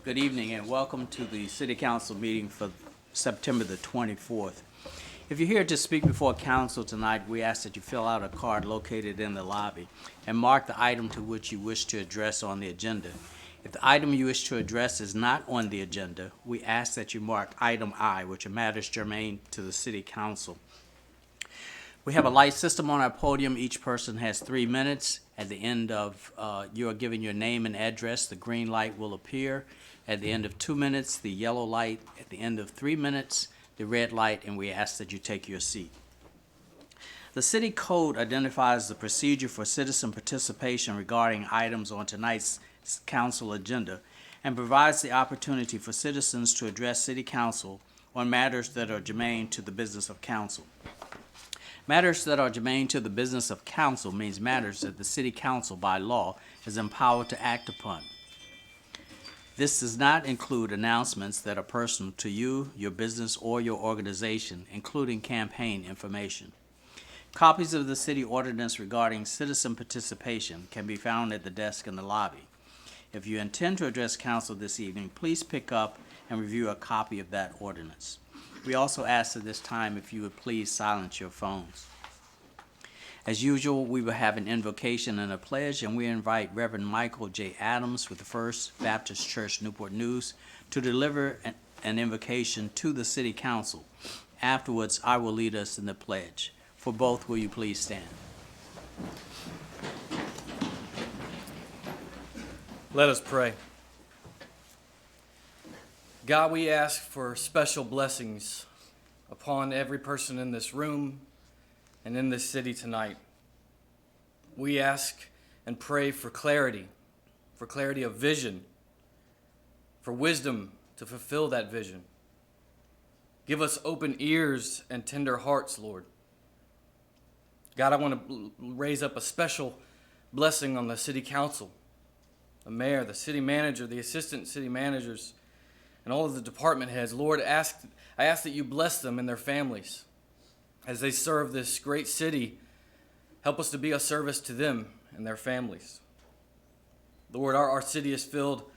Good evening and welcome to the City Council meeting for September the 24th. If you're here to speak before council tonight, we ask that you fill out a card located in the lobby and mark the item to which you wish to address on the agenda. If the item you wish to address is not on the agenda, we ask that you mark item I, which are matters germane to the City Council. We have a light system on our podium. Each person has 3 minutes. At the end of you are given your name and address, the green light will appear. At the end of 2 minutes, the yellow light. At the end of 3 minutes, the red light, and we ask that you take your seat. The City Code identifies the procedure for citizen participation regarding items on tonight's council agenda and provides the opportunity for citizens to address City Council on matters that are germane to the business of council. Matters that are germane to the business of council means matters that the City Council by law is empowered to act upon. This does not include announcements that are personal to you, your business, or your organization, including campaign information. Copies of the city ordinance regarding citizen participation can be found at the desk in the lobby. If you intend to address council this evening, please pick up and review a copy of that ordinance. We also ask at this time if you would please silence your phones. As usual, we will have an invocation and a pledge, and we invite Reverend Michael J. Adams with the First Baptist Church Newport News to deliver an invocation to the City Council. Afterwards, I will lead us in the pledge. For both, will you please stand? Let us pray. God, we ask for special blessings upon every person in this room and in this city tonight. We ask and pray for clarity of vision, for wisdom to fulfill that vision. Give us open ears and tender hearts, Lord. God, I want to raise up a special blessing on the City Council, the mayor, the city manager, the assistant city managers, and all of the department heads. Lord, I ask that you bless them and their families as they serve this great city. Help us to be a service to them and their families. Lord, our city is filled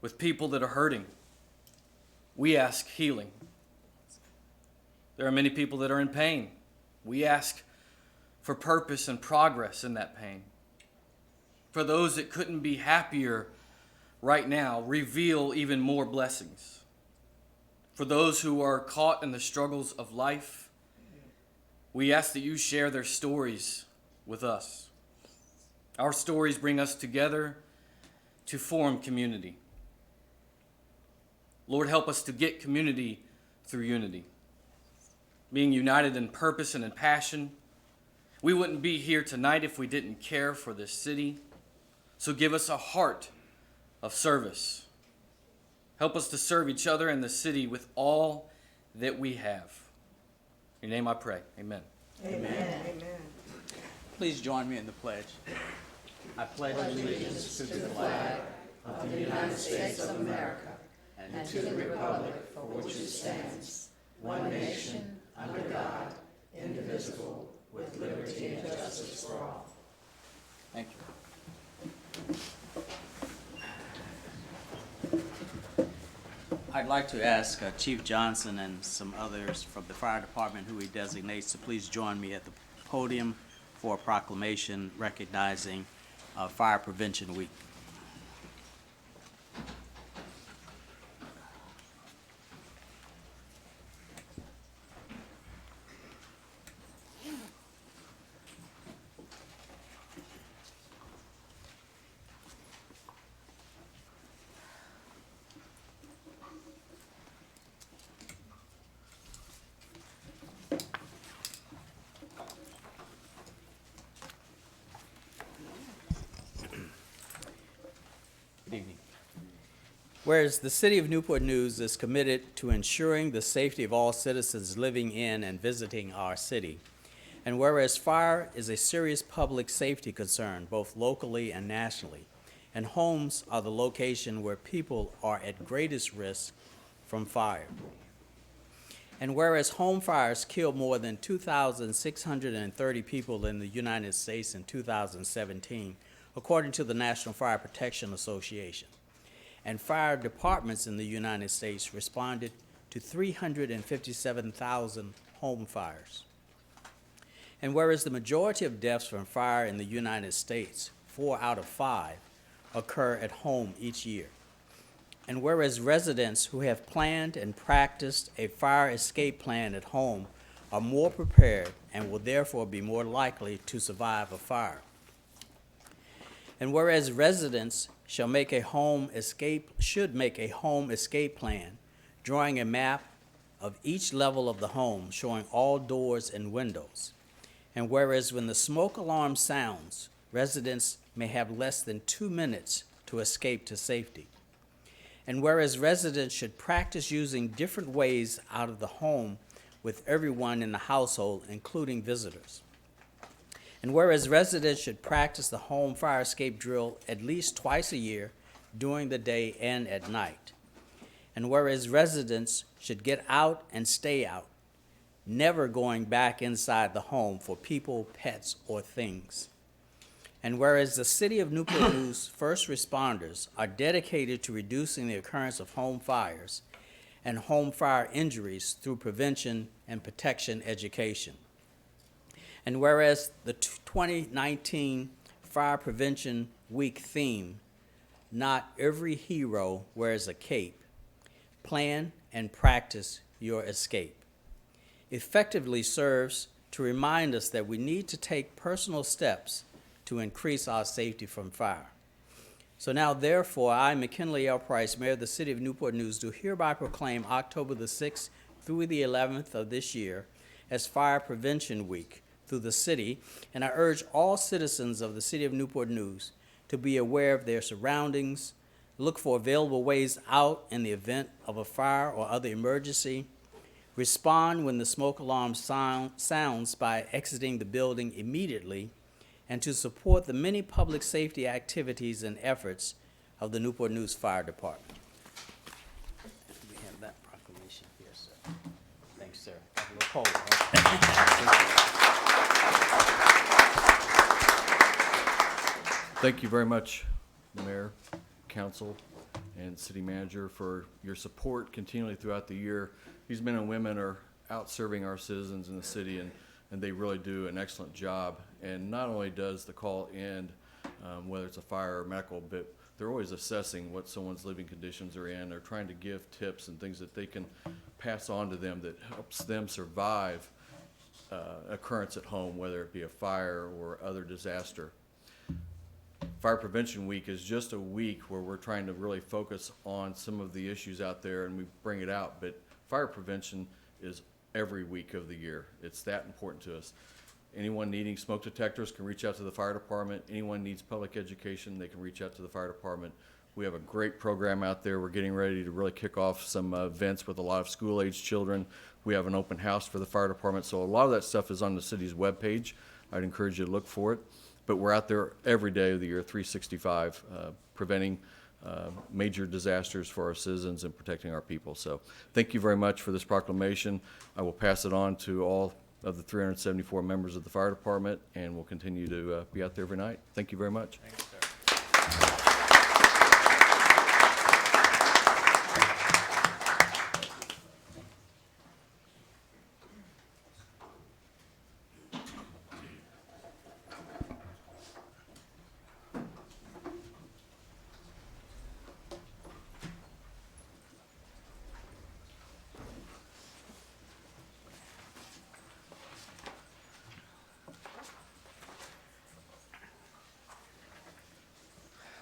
with people that are hurting. We ask healing. There are many people that are in pain. We ask for purpose and progress in that pain. For those that couldn't be happier right now, reveal even more blessings. For those who are caught in the struggles of life, we ask that you share their stories with us. Our stories bring us together to form community. Lord, help us to get community through unity. Being united in purpose and in passion. We wouldn't be here tonight if we didn't care for this city. So give us a heart of service. Help us to serve each other and the city with all that we have. In your name I pray. Amen. Amen. Amen. Please join me in the pledge. I pledge allegiance to the flag of the United States of America and to the republic for which it stands, one nation, under God, indivisible, with liberty and justice for all. Thank you. I'd like to ask Chief Johnson and some others from the fire department who he designates to please join me at the podium for a proclamation recognizing Fire Prevention Week. Good evening. Whereas the City of Newport News is committed to ensuring the safety of all citizens living in and visiting our city, and whereas fire is a serious public safety concern both locally and nationally, and homes are the location where people are at greatest risk from fire, and whereas home fires killed more than 2,630 people in the United States in 2017, according to the National Fire Protection Association. and fire departments in the United States responded to 357,000 home fires. And whereas the majority of deaths from fire in the United States, 4 out of 5, occur at home each year. And whereas residents who have planned and practiced a fire escape plan at home are more prepared and will therefore be more likely to survive a fire. And whereas residents should make a home escape plan, drawing a map of each level of the home, showing all doors and windows. And whereas when the smoke alarm sounds, residents may have less than 2 minutes to escape to safety. And whereas residents should practice using different ways out of the home with everyone in the household, including visitors. And whereas residents should practice the home fire escape drill at least twice a year during the day and at night. And whereas residents should get out and stay out, never going back inside the home for people, pets, or things. And whereas the City of Newport News first responders are dedicated to reducing the occurrence of home fires and home fire injuries through prevention and protection education. And whereas the 2019 Fire Prevention Week theme, "Not Every Hero Wears a Cape," plan and practice your escape, effectively serves to remind us that we need to take personal steps to increase our safety from fire. So now, therefore, I, McKinley L. Price, Mayor of the City of Newport News, do hereby proclaim October the 6th through the 11th of this year as Fire Prevention Week through the city, and I urge all citizens of the City of Newport News to be aware of their surroundings, look for available ways out in the event of a fire or other emergency, respond when the smoke alarm sounds by exiting the building immediately, and to support the many public safety activities and efforts of the Newport News Fire Department. We have that proclamation here, sir. Thanks, sir. A little cold, huh? Thank you very much, Mayor, Council, and City Manager, for your support continually throughout the year. These men and women are out serving our citizens in the city, and they really do an excellent job. And not only does the call end, whether it's a fire or medical, but they're always assessing what someone's living conditions are in. They're trying to give tips and things that they can pass on to them that helps them survive occurrence at home, whether it be a fire or other disaster. Fire Prevention Week is just a week where we're trying to really focus on some of the issues out there, and we bring it out, but fire prevention is every week of the year. It's that important to us. Anyone needing smoke detectors can reach out to the fire department. Anyone needs public education, they can reach out to the fire department. We have a great program out there. We're getting ready to really kick off some events with a lot of school-age children. We have an open house for the fire department, so a lot of that stuff is on the city's webpage. I'd encourage you to look for it. But we're out there every day of the year, 365, preventing major disasters for our citizens and protecting our people. So thank you very much for this proclamation. I will pass it on to all of the 374 members of the fire department, and we'll continue to be out there every night. Thank you very much. Thanks, sir.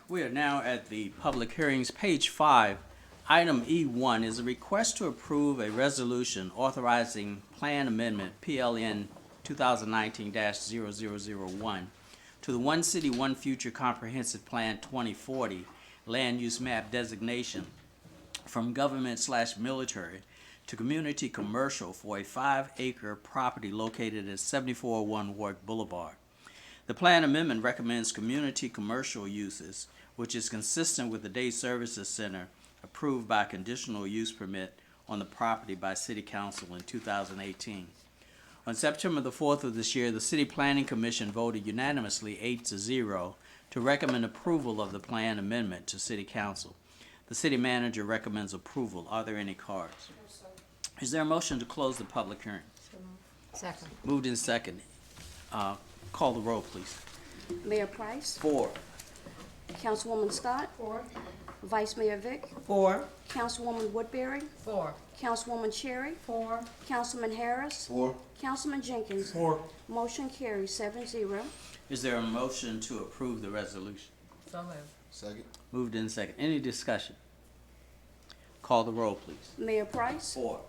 We are now at the public hearings, page 5. Item E1 is a request to approve a resolution authorizing plan amendment PLN 2019-0001 to the One City, One Future Comprehensive Plan 2040 land use map designation from government/military to community commercial for a 5-acre property located at 7401 Warwick Boulevard. The plan amendment recommends community commercial uses, which is consistent with the Day Services Center approved by conditional use permit on the property by City Council in 2018. On September the 4th of this year, the City Planning Commission voted unanimously 8-0 to recommend approval of the plan amendment to City Council. The city manager recommends approval. Are there any cards? Is there a motion to close the public hearing? Second. Moved in second. Call the roll, please. Mayor Price, 4. Councilwoman Scott, 4. Vice Mayor Vick, 4. Councilwoman Woodbury, 4. Councilwoman Cherry, 4. Councilman Harris, 4. Councilman Jenkins. 4. Motion carries 7-0. Is there a motion to approve the resolution? So moved. Second. Moved in second. Any discussion? Call the roll, please. Mayor Price, 4.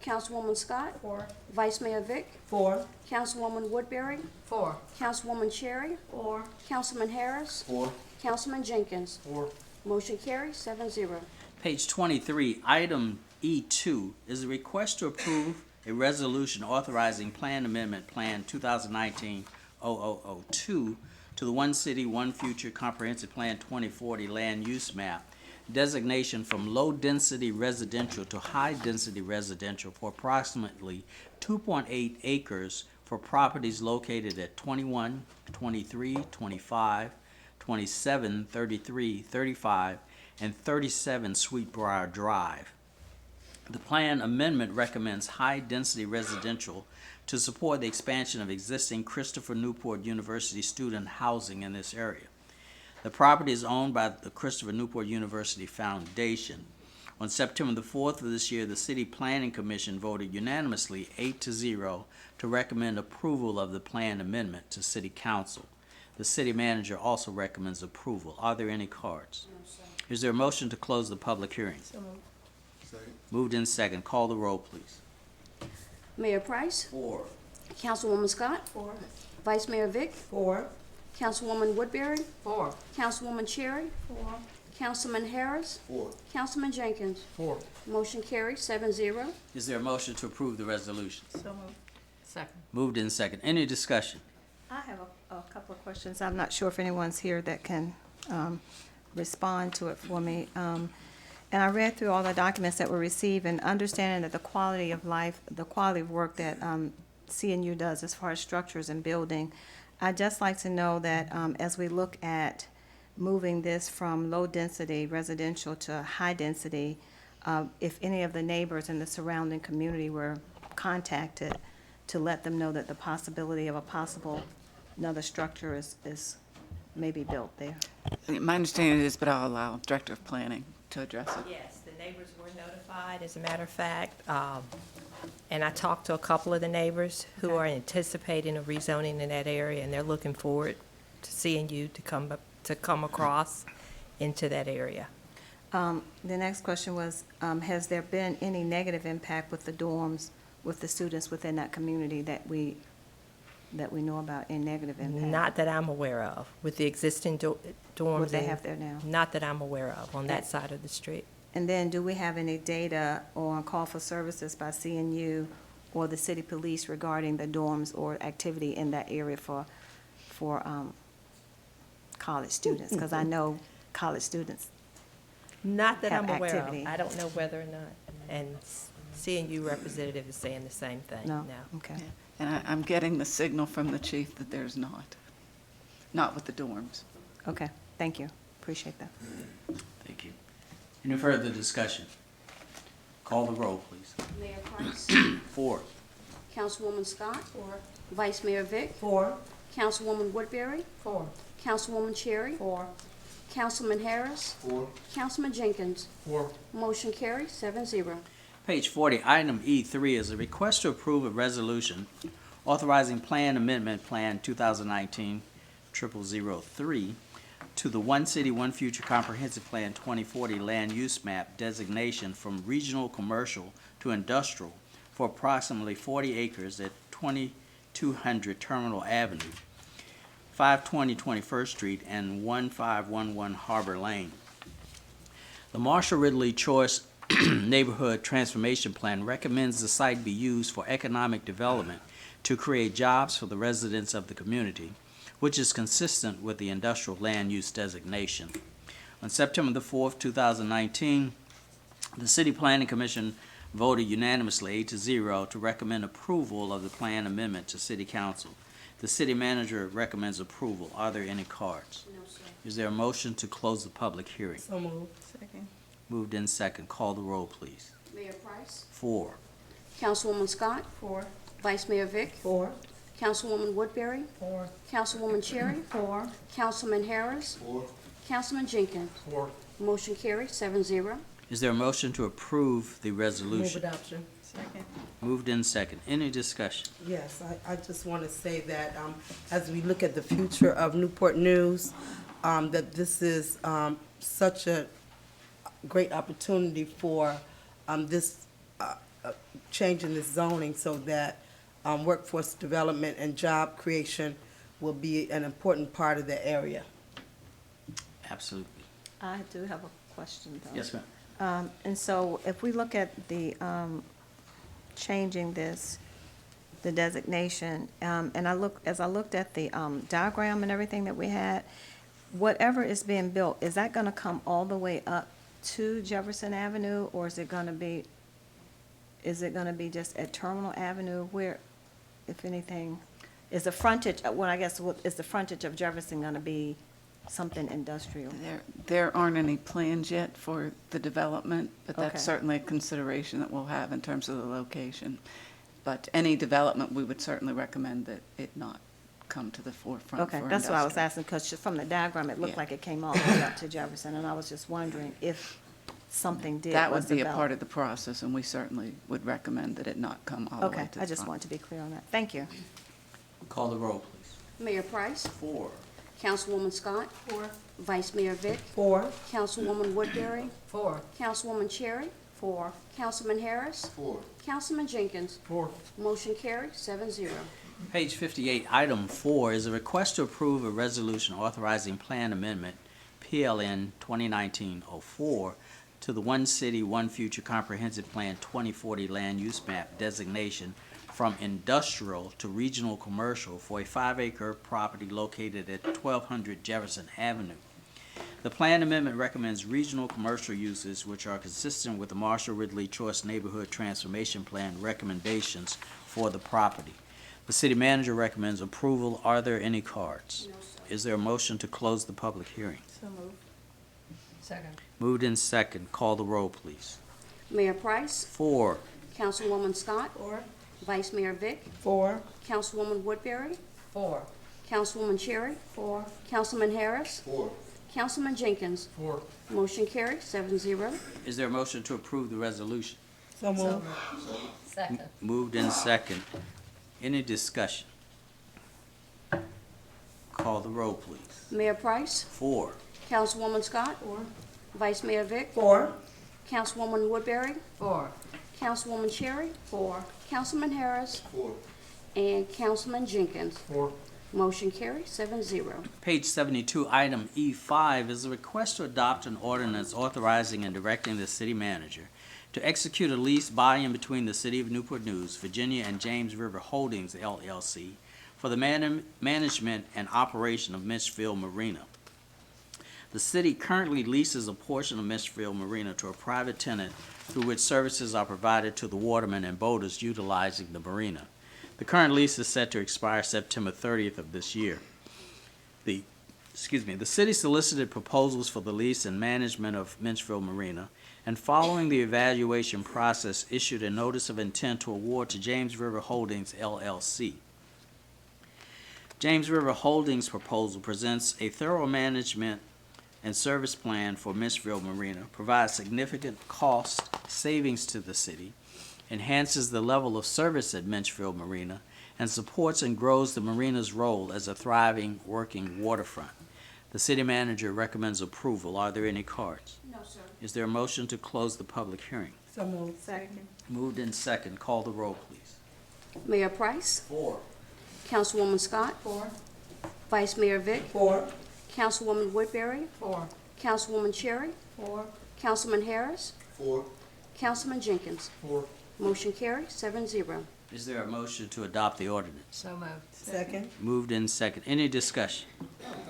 Councilwoman Scott, 4. Vice Mayor Vick, 4. Councilwoman Woodbury, 4. Councilwoman Cherry, 4. Councilman Harris, 4. Councilman Jenkins. 4. Motion carries 7-0. Page 23, item E2 is a request to approve a resolution authorizing Plan Amendment Plan 2019-0002 to the One City, One Future Comprehensive Plan 2040 Land Use Map designation from low-density residential to high-density residential for approximately 2.8 acres for properties located at 21, 23, 25, 27, 33, 35, and 37 Sweetbriar Drive. The plan amendment recommends high-density residential to support the expansion of existing Christopher Newport University student housing in this area. The property is owned by the Christopher Newport University Foundation. On September the 4th of this year, the City Planning Commission voted unanimously 8-0 to recommend approval of the plan amendment to City Council. The City Manager also recommends approval. Are there any cards? No, sir. Is there a motion to close the public hearing? So moved. Second. Moved in second. Call the roll, please. Mayor Price, 4. Councilwoman Scott, 4. Vice Mayor Vick, 4. Councilwoman Woodbury, 4. Councilwoman Cherry, 4. Councilman Harris, 4. Councilman Jenkins. 4. Motion carries 7-0. Is there a motion to approve the resolution? So moved. Second. Moved in second. Any discussion? I have a couple of questions. I'm not sure if anyone's here that can respond to it for me. And I read through all the documents that were received and understanding that the quality of life, the quality of work that CNU does as far as structures and building, I'd just like to know that as we look at moving this from low-density residential to high-density, if any of the neighbors in the surrounding community were contacted to let them know that the possibility of another structure is maybe built there. My understanding is, but I'll allow Director of Planning to address it. Yes, the neighbors were notified, as a matter of fact. And I talked to a couple of the neighbors who Okay. are anticipating a rezoning in that area, and they're looking forward to seeing you to come across into that area. The next question was, has there been any negative impact with the dorms, with the students within that community that we know about, any negative impact? Not that I'm aware of, with the existing dorms. What they and- have there now? Not that I'm aware of, on that side of the street. And then, do we have any data on call for services by CNU or the city police regarding the dorms or activity in that area for college students? Because I know college students. Not that Have I'm aware activity. of. I don't know whether or not. And CNU representative is saying the same thing. No? Okay. Yeah. And I'm getting the signal from the chief that there's not with the dorms. Okay, thank you. Appreciate that. Thank you. Any further discussion? Call the roll, please. Mayor Price, 4. Councilwoman Scott, 4. Vice Mayor Vick, 4. Councilwoman Woodbury, 4. Councilwoman Cherry, 4. Councilman Harris, 4. Councilman Jenkins. 4. Motion carries 7-0. Page 40, item E3 is a request to approve a resolution authorizing Plan Amendment Plan 2019-0003 to the One City, One Future Comprehensive Plan 2040 Land Use Map designation from regional commercial to industrial for approximately 40 acres at 2200 Terminal Avenue, 520 21st Street, and 1511 Harbor Lane. The Marshall Ridley Choice Neighborhood Transformation Plan recommends the site be used for economic development to create jobs for the residents of the community, which is consistent with the industrial land use designation. On September the 4th, 2019, the City Planning Commission voted unanimously 8-0 to recommend approval of the plan amendment to City Council. The City Manager recommends approval. Are there any cards? No, sir. Is there a motion to close the public hearing? So moved. Second. Moved in second. Call the roll, please. Mayor Price. 4. Councilwoman Scott. 4. Vice Mayor Vick. 4. Councilwoman Woodbury. 4. Councilwoman Cherry. 4. Councilman Harris. 4. Councilman Jenkins. 4. Motion carries 7-0. Is there a motion to approve the Move resolution? adoption. Second. Moved in second. Any discussion? Yes, I just want to say that as we look at the future of Newport News, that this is such a great opportunity for this change in this zoning so that workforce development and job creation will be an important part of the area. Absolutely. I do have a question, though. Yes, ma'am. And so if we look at the, changing this, the designation, and as I looked at the, diagram and everything that we had, whatever is being built, is that gonna come all the way up to Jefferson Avenue, or is it gonna be just at Terminal Avenue? Where, if anything, is the frontage, is the frontage of Jefferson gonna be something industrial? There aren't any plans yet for the development, but Okay. that's certainly a consideration that we'll have in terms of the location. But any development, we would certainly recommend that it not come to the forefront for Okay, that's what I was industrial. asking, because from the diagram, it looked Yeah. like it came all the way up to Jefferson, and I was just wondering if something That was would be a developed. part of the process, and we certainly would recommend that it not come all the way to Okay, the I just front. want to be clear on that. Thank you. Call the roll, please. Mayor Price. 4. Councilwoman Scott. 4. Vice Mayor Vick. 4. Councilwoman Woodbury. 4. Councilwoman Cherry. 4. Councilman Harris. 4. Councilman Jenkins. 4. Motion carries 7-0. Page 58, item 4 is a request to approve a resolution authorizing plan amendment, PLN 2019-04, to the One City, One Future Comprehensive Plan 2040 Land Use Map designation from industrial to regional commercial for a 5-acre property located at 1200 Jefferson Avenue. The plan amendment recommends regional commercial uses which are consistent with the Marshall Ridley Choice Neighborhood Transformation Plan recommendations for the property. The city manager recommends approval. Are there any cards? No, sir. Is there a motion to close the public hearing? So moved. Second. Moved in second. Call the roll, please. Mayor Price. 4. Councilwoman Scott. 4. Vice Mayor Vick. 4. Councilwoman Woodbury. 4. Councilwoman Cherry. 4. Councilman Harris. 4. Councilman Jenkins. 4. Motion carries 7-0. Is there a motion to approve the resolution? So moved. Second. Moved in second. Any discussion? Call the roll, please. Mayor Price. 4. Councilwoman Scott. 4. Vice Mayor Vick. 4. Councilwoman Woodbury. 4. Councilwoman Cherry. 4. Councilman Harris. 4. And Councilman Jenkins. 4. Motion carries 7-0. Page 72, item E5 is a request to adopt an ordinance authorizing and directing the city manager to execute a lease by and between the City of Newport News, Virginia, and James River Holdings, LLC, for the management and operation of Mitchfield Marina. The city currently leases a portion of Mitchfield Marina to a private tenant through which services are provided to the watermen and boaters utilizing the marina. The current lease is set to expire September 30th of this year. The city solicited proposals for the lease and management of Mitchfield Marina, and following the evaluation process, issued a notice of intent to award to James River Holdings, LLC. James River Holdings' proposal presents a thorough management and service plan for Mitchfield Marina, provides significant cost savings to the city, enhances the level of service at Mitchfield Marina, and supports and grows the marina's role as a thriving, working waterfront. The city manager recommends approval. Are there any cards? No, sir. Is there a motion to close the public hearing? So moved. Second. Moved in second. Call the roll, please. Mayor Price. 4. Councilwoman Scott. 4. Vice Mayor Vick. 4. Councilwoman Woodbury. 4. Councilwoman Cherry. 4. Councilman Harris. 4. Councilman Jenkins. 4. Motion carries 7-0. Is there a motion to adopt the ordinance? So moved. Second. Moved in second. Any discussion?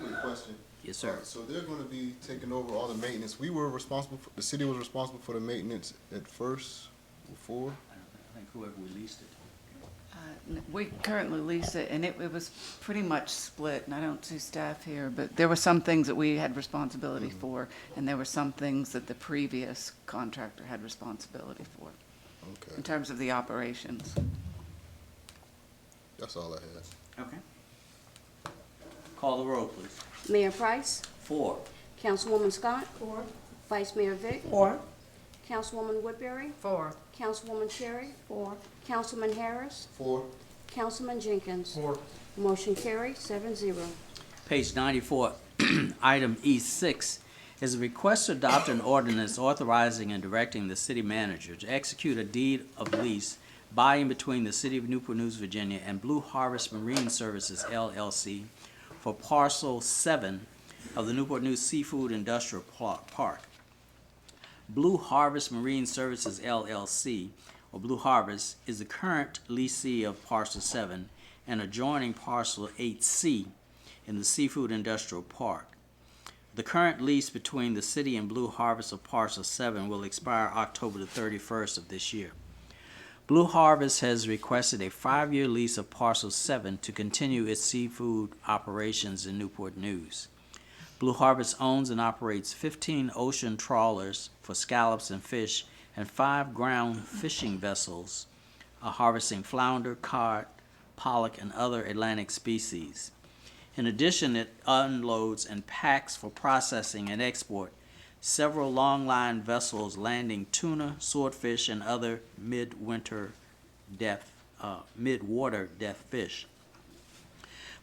Quick question. Yes, sir. So they're going to be taking over all the maintenance. We were responsible, the city was responsible for the maintenance at first, before. I think whoever we leased it. We currently lease it, and it was pretty much split, and I don't see staff here, but there were some things that we had responsibility for, and there were some things that the previous contractor had responsibility for, in Okay, terms of the operations. that's all I had. Okay. Call the roll, please. Mayor Price, 4. Councilwoman Scott. 4. Vice Mayor Vick, 4. Councilwoman Woodbury, 4. Councilwoman Cherry, 4. Councilman Harris, 4. Councilman Jenkins. 4. Motion carried, 7-0. Page 94, item E6 is a request to adopt an ordinance authorizing and directing the city manager to execute a deed of lease by and between the City of Newport News, Virginia and Blue Harvest Marine Services, LLC, for parcel 7 of the Newport News Seafood Industrial Park. Blue Harvest Marine Services, LLC, or Blue Harvest, is the current lessee of parcel 7 and adjoining parcel 8C in the Seafood Industrial Park. The current lease between the city and Blue Harvest of parcel 7 will expire October the 31st of this year. Blue Harvest has requested a 5-year lease of parcel 7 to continue its seafood operations in Newport News. Blue Harvest owns and operates 15 ocean trawlers for scallops and fish and 5 ground fishing vessels harvesting flounder, cod, pollock, and other Atlantic species. In addition, it unloads and packs for processing and export several long-line vessels landing tuna, swordfish, and other midwater depth fish.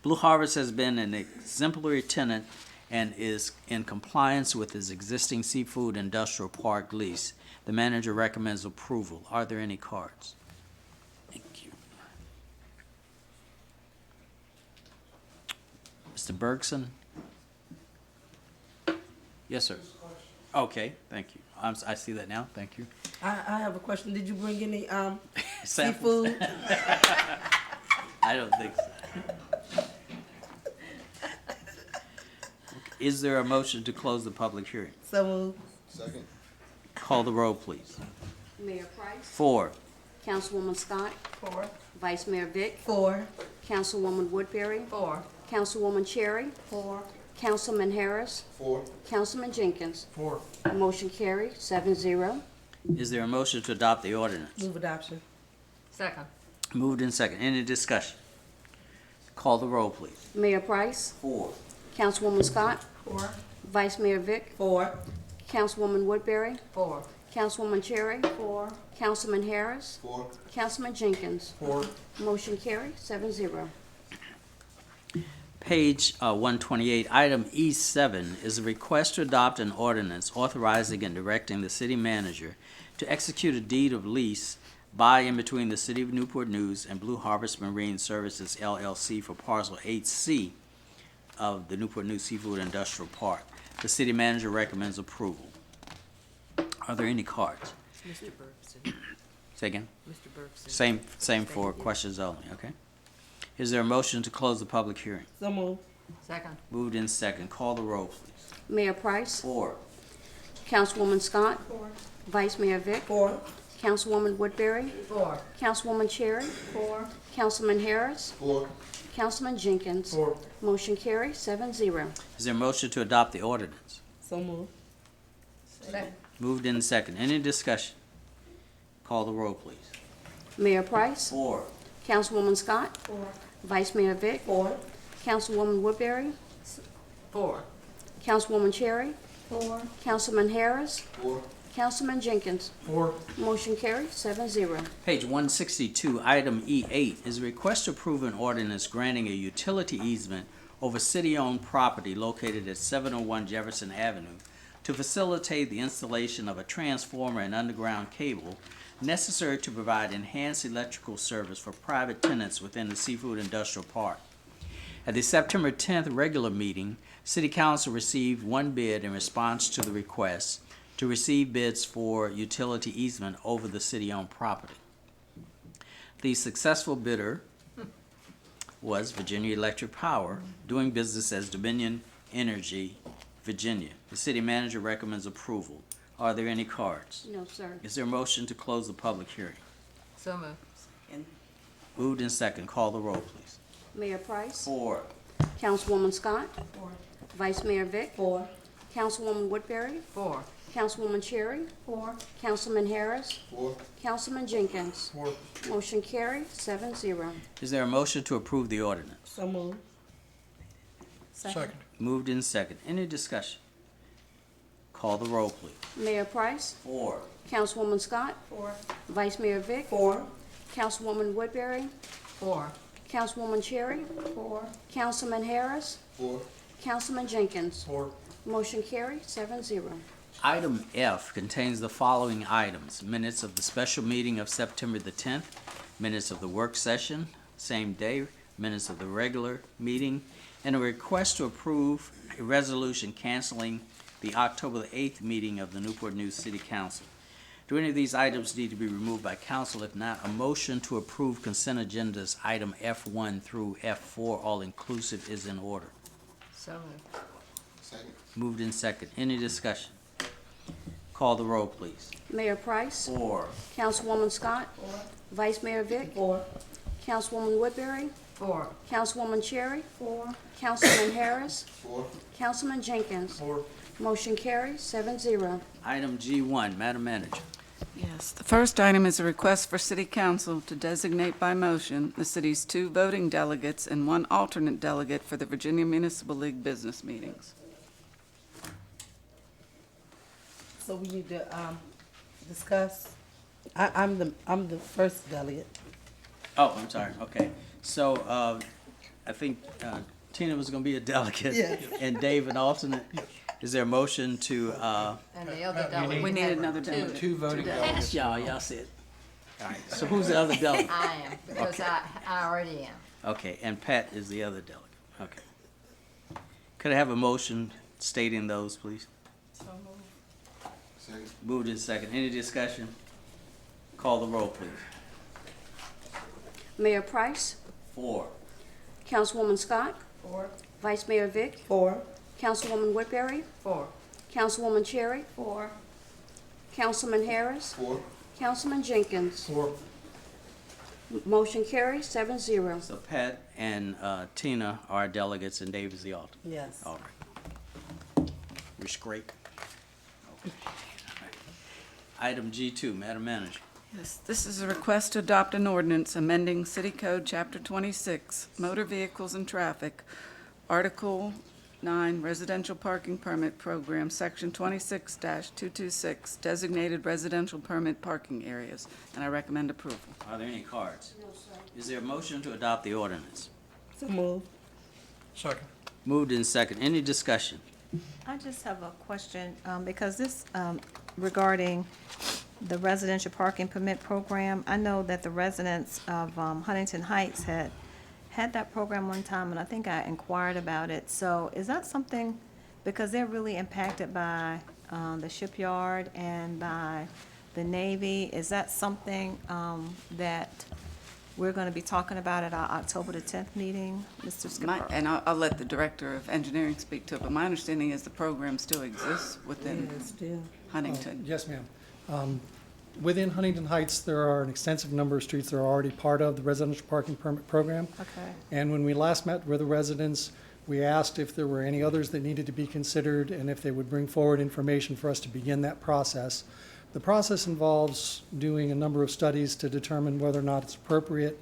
Blue Harvest has been an exemplary tenant and is in compliance with its existing seafood industrial park lease. The manager recommends approval. Are there any cards? Thank you. Mr. Bergson? Yes, sir. Okay, thank you. I see that now. Thank you. I have a question. Did you bring any Samples? seafood? I don't think so. Is there a motion to close the public hearing? So moved. Second. Call the roll, please. Mayor Price, 4. Councilwoman Scott, 4. Vice Mayor Vick, 4. Councilwoman Woodbury, 4. Councilwoman Cherry, 4. Councilman Harris, 4. Councilman Jenkins. 4. Motion carried, 7-0. Is there a motion to adopt the ordinance? Move adoption. Second. Moved in second. Any discussion? Call the roll, please. Mayor Price, 4. Councilwoman Scott, 4. Vice Mayor Vick, 4. Councilwoman Woodbury, 4. Councilwoman Cherry, 4. Councilman Harris, 4. Councilman Jenkins. 4. Motion carried, 7-0. Page 128, item E7 is a request to adopt an ordinance authorizing and directing the city manager to execute a deed of lease by and between the City of Newport News and Blue Harvest Marine Services, LLC, for parcel 8C of the Newport News Seafood Industrial Park. The city manager recommends approval. Are there any cards? Mr. Bergson. Say again? Mr. Bergson. Same for questions only, okay? Is there a motion to close the public hearing? So moved. Second. Moved in second. Call the roll, please. Mayor Price, 4. Councilwoman Scott, Vice Mayor Vick, 4. Councilwoman Woodbury, 4. Councilwoman Cherry, 4. Councilman Harris, 4. Councilman Jenkins. 4. Motion carried, 7-0. Is there a motion to adopt the ordinance? So moved. Second. Moved in second. Any discussion? Call the roll, please. Mayor Price, 4. Councilwoman Scott, Vice Mayor Vick, 4. Councilwoman Woodbury, 4. Councilwoman Cherry, 4. Councilman Harris, 4. Councilman Jenkins. 4. Motion carried, 7-0. Page 162, item E8 is a request to approve an ordinance granting a utility easement over city-owned property located at 701 Jefferson Avenue to facilitate the installation of a transformer and underground cable necessary to provide enhanced electrical service for private tenants within the Seafood Industrial Park. At the September 10th regular meeting, City Council received one bid in response to the request to receive bids for utility easement over the city-owned property. The successful bidder was Virginia Electric Power, doing business as Dominion Energy, Virginia. The city manager recommends approval. Are there any cards? No, sir. Is there a motion to close the public hearing? So moved. Moved in second. Call the roll, please. Mayor Price. 4. Councilwoman Scott. Vice Mayor Vick. 4. Councilwoman Woodbury. 4. Councilwoman Cherry. 4. Councilman Harris. 4. Councilman Jenkins. 4. Motion carried, 7-0. Is there a motion to approve the ordinance? So moved. Second. Moved in second. Any discussion? Call the roll, please. Mayor Price. 4. Councilwoman Scott. 4. Vice Mayor Vick. 4. Councilwoman Woodbury. 4. Councilwoman Cherry. 4. Councilman Harris. 4. Councilman Jenkins. 4. Motion carried, 7-0. Item F contains the following items: minutes of the special meeting of September the 10th, minutes of the work session, same day, minutes of the regular meeting, and a request to approve a resolution canceling the October the 8th meeting of the Newport News City Council. Do any of these items need to be removed by council? If not, a motion to approve consent agendas item F1 through F4, all inclusive, is in order. So moved. Second. Moved in second. Any discussion? Call the roll, please. Mayor Price. 4. Councilwoman Scott. Vice Mayor Vick. 4. Councilwoman Woodbury. 4. Councilwoman Cherry. 4. Councilman Harris. 4. Councilman Jenkins. 4. Motion carried, 7-0. Item G1, Madam Manager. Yes, the first item is a request for City Council to designate by motion the city's 2 voting delegates and 1 alternate delegate for the Virginia Municipal League business meetings. So we need to, discuss. I'm the first delegate. Oh, I'm sorry, okay. So, I think Tina was gonna be a delegate. Yes. And Dave an alternate. Is there a motion to, And the other delegate. We need had another two- delegate. Two voting delegates. y'all said. All right, so who's the other delegate? I am, because I already am. Okay, and Pat is the other delegate, okay. Could I have a motion stating those, please? Second. Moved in second. Any discussion? Call the roll, please. Mayor Price. 4. Councilwoman Scott. 4. Vice Mayor Vick. 4. Councilwoman Woodbury. 4. Councilwoman Cherry. 4. Councilman Harris. 4. Councilman Jenkins. 4. Motion carried, 7-0. So Pat and Tina are delegates and Dave is the alternate. Yes. All right. We're straight. Okay. Item G2, Madam Manager. Yes, this is a request to adopt an ordinance amending City Code Chapter 26, Motor Vehicles and Traffic, Article 9, Residential Parking Permit Program, Section 26-226, Designated Residential Permit Parking Areas, and I recommend approval. Are there any cards? No, sir. Is there a motion to adopt the ordinance? So moved. Second. Moved in second. Any discussion? I just have a question, because this, regarding the residential parking permit program, I know that the residents of Huntington Heights had that program one time, and I think I inquired about it. So is that something, because they're really impacted by the shipyard and by the Navy, is that something that we're going to be talking about at our October the 10th meeting, Mr. Skipper? And I'll let the Director of Engineering speak to it, but my understanding is the program still exists within Still. Huntington. Yes, ma'am. Within Huntington Heights, there are an extensive number of streets that are already part of the residential parking permit program. Okay. And when we last met with the residents, we asked if there were any others that needed to be considered and if they would bring forward information for us to begin that process. The process involves doing a number of studies to determine whether or not it's appropriate.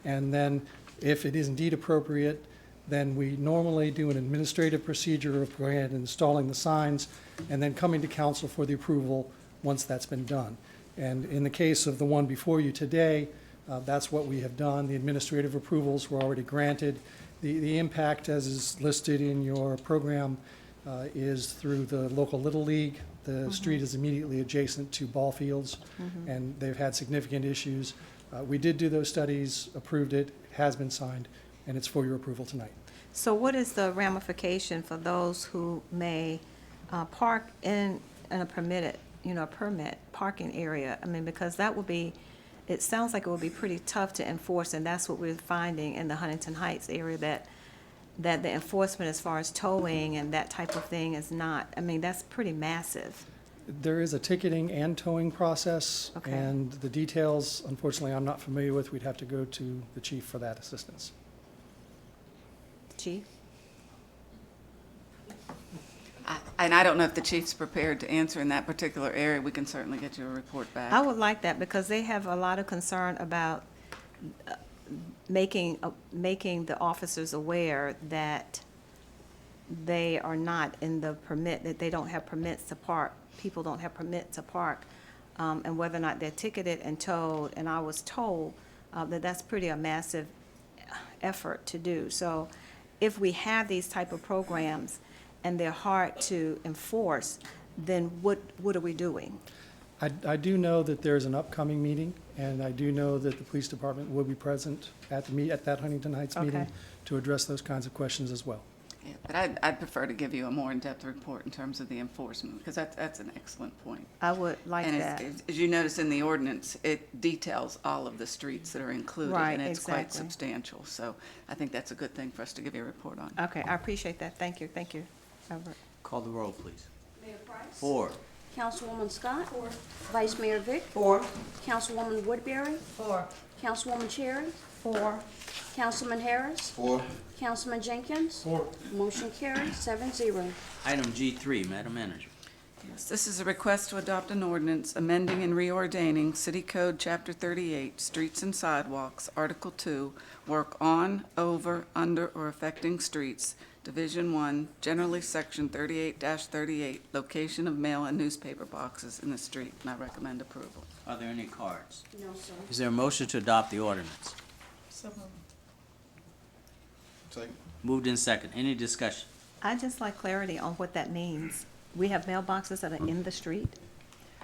And then if it is indeed appropriate, then we normally do an administrative procedure of going ahead and installing the signs and then coming to council for the approval once that's been done. And in the case of the one before you today, that's what we have done. The administrative approvals were already granted. The impact, as is listed in your program, is through the local Little League. The street is immediately adjacent to ball fields, and they've had significant issues. We did do those studies, approved it, has been signed, and it's for your approval tonight. So what is the ramification for those who may park in a permitted, permit parking area? I mean, because that would be, it sounds like it would be pretty tough to enforce, and that's what we're finding in the Huntington Heights area, that the enforcement as far as towing and that type of thing is not, I mean, that's pretty massive. There is a ticketing and towing process, Okay. and the details, unfortunately, I'm not familiar with. We'd have to go to the chief for that assistance. Chief? And I don't know if the chief's prepared to answer in that particular area. We can certainly get you a report back. I would like that because they have a lot of concern about making the officers aware that they are not in the permit, that they don't have permits to park. People don't have permits to park, and whether or not they're ticketed and towed. And I was told that that's pretty a massive effort to do. So if we have these type of programs and they're hard to enforce, then what are we doing? I do know that there's an upcoming meeting, and I do know that the police department will be present at that Huntington Heights meeting Okay. to address those kinds of questions as well. Yeah, but I'd prefer to give you a more in-depth report in terms of the enforcement, because that's an excellent point. I would like And that. as you notice in the ordinance, it details all of the streets that are included. Right, And it's quite exactly. substantial. So I think that's a good thing for us to give you a report on. Okay, I appreciate that. Thank you, Albert. Call the roll, please. Mayor Price? 4. Councilwoman Scott? 4. Vice Mayor Vick? 4. Councilwoman Woodbury? 4. Councilwoman Cherry? 4. Councilman Harris? 4. Councilman Jenkins? 4. Motion carries 7-0. Item G3, Madam Manager. Yes, this is a request to adopt an ordinance amending and reordaining City Code Chapter 38, Streets and Sidewalks, Article 2, work on, over, under, or affecting streets, Division 1, generally Section 38-38, location of mail and newspaper boxes in the street, and I recommend approval. Are there any cards? No, sir. Is there a motion to adopt the ordinance? Second. Moved in second. Any discussion? I'd just like clarity on what that means. We have mailboxes that are in the street?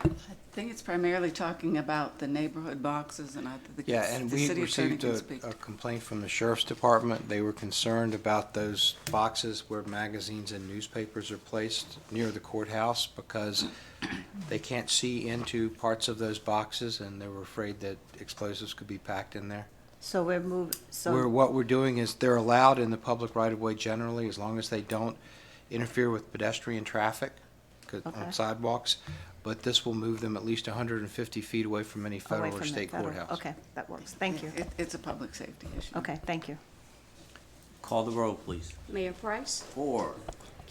I think it's primarily talking about the neighborhood boxes, and Yeah, and the we city attorney received can speak. a complaint from the sheriff's department. They were concerned about those boxes where magazines and newspapers are placed near the courthouse because they can't see into parts of those boxes, and they were afraid that explosives could be packed in there. So we're moving, What we're doing is they're allowed in the public right-of-way generally, as long as they don't interfere with pedestrian traffic Okay. on sidewalks. But this will move them at least 150 feet away from any away federal from or the state federal. courthouse. Okay, that works. Thank you. It's a public safety issue. Okay, thank you. Call the roll, please. Mayor Price? 4.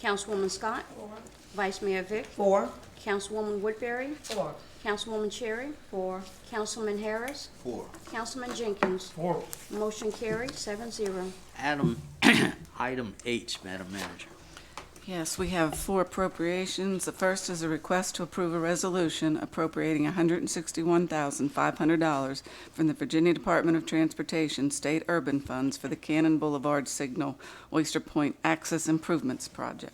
Councilwoman Scott? 4. Vice Mayor Vick? 4. Councilwoman Woodbury? 4. Councilwoman Cherry? 4. Councilman Harris? 4. Councilman Jenkins? 4. Motion carries 7-0. Item H, Madam Manager. Yes, we have 4 appropriations. The first is a request to approve a resolution appropriating $161,500 from the Virginia Department of Transportation State Urban Funds for the Cannon Boulevard Signal Oyster Point Access Improvements Project.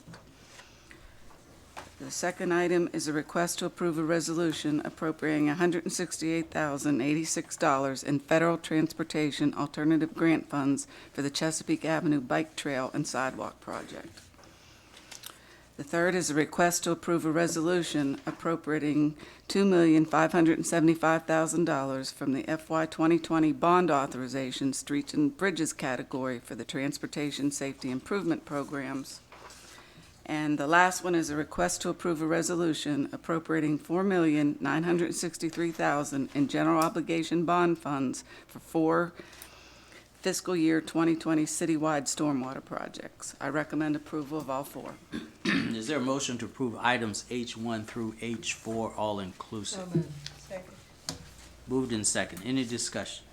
The second item is a request to approve a resolution appropriating $168,086 in federal transportation alternative grant funds for the Chesapeake Avenue Bike Trail and Sidewalk Project. The third is a request to approve a resolution appropriating $2,575,000 from the FY 2020 bond authorization streets and bridges category for the transportation safety improvement programs. And the last one is a request to approve a resolution appropriating $4,963,000 in general obligation bond funds for 4 fiscal year 2020 citywide stormwater projects. I recommend approval of all 4. Is there a motion to approve items H1 through H4, all inclusive? Second. Moved in second. Any discussion?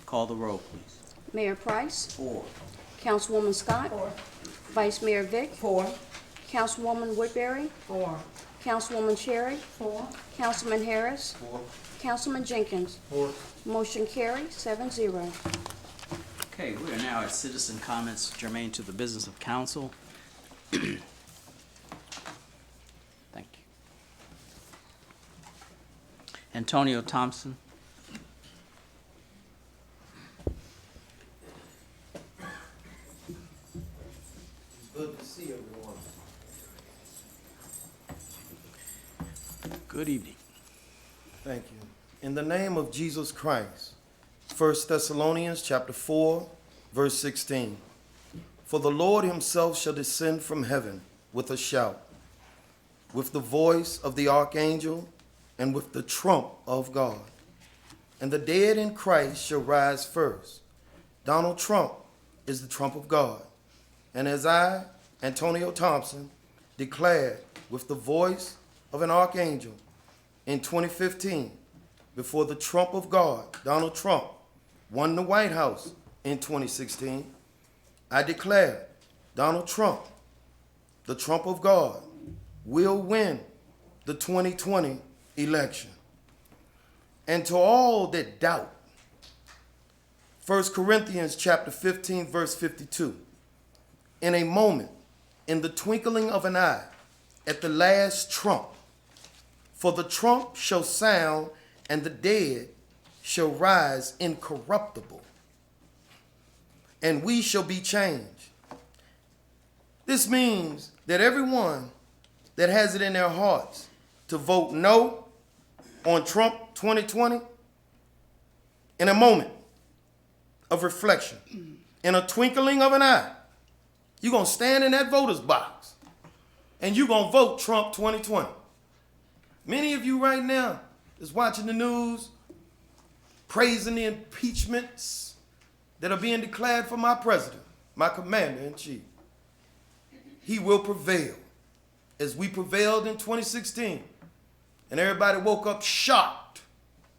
Call the roll, please. Mayor Price? 4. Councilwoman Scott? 4. Vice Mayor Vick? 4. Councilwoman Woodbury? 4. Councilwoman Cherry? 4. Councilman Harris? 4. Councilman Jenkins? 4. Motion carries 7-0. Okay, we are now at citizen comments germane to the business of council. Thank you. Antonio Thompson. Good to see everyone. Good evening. Thank you. In the name of Jesus Christ, 1 Thessalonians chapter 4, verse 16. For the Lord himself shall descend from heaven with a shout, with the voice of the archangel and with the trump of God. And the dead in Christ shall rise first. Donald Trump is the trump of God. And as I, Antonio Thompson, declared with the voice of an archangel in 2015, before the trump of God, Donald Trump, won the White House in 2016, I declare Donald Trump, the trump of God, will win the 2020 election. And to all that doubt, 1 Corinthians chapter 15, verse 52, in a moment, in the twinkling of an eye, at the last trump, for the trump shall sound, and the dead shall rise incorruptible, and we shall be changed. This means that everyone that has it in their hearts to vote no on Trump 2020, in a moment of reflection, in a twinkling of an eye, you're going to stand in that voter's box and you're going to vote Trump 2020. Many of you right now is watching the news, praising the impeachments that are being declared for my president, my commander-in-chief. He will prevail as we prevailed in 2016. And everybody woke up shocked.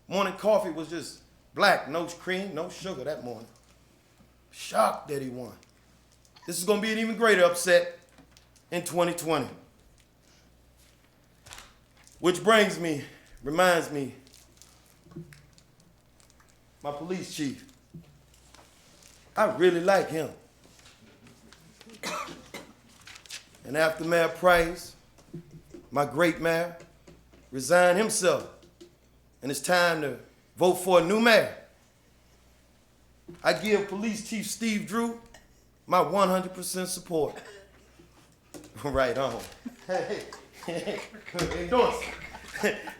Morning coffee was just black, no cream, no sugar that morning. Shocked that he won. This is going to be an even greater upset in 2020. Which reminds me, my police chief. I really like him. And after Mayor Price, my great mayor, resigned himself, and it's time to vote for a new mayor, I give Police Chief Steve Drew my 100% support. Right on. Hey, endorse.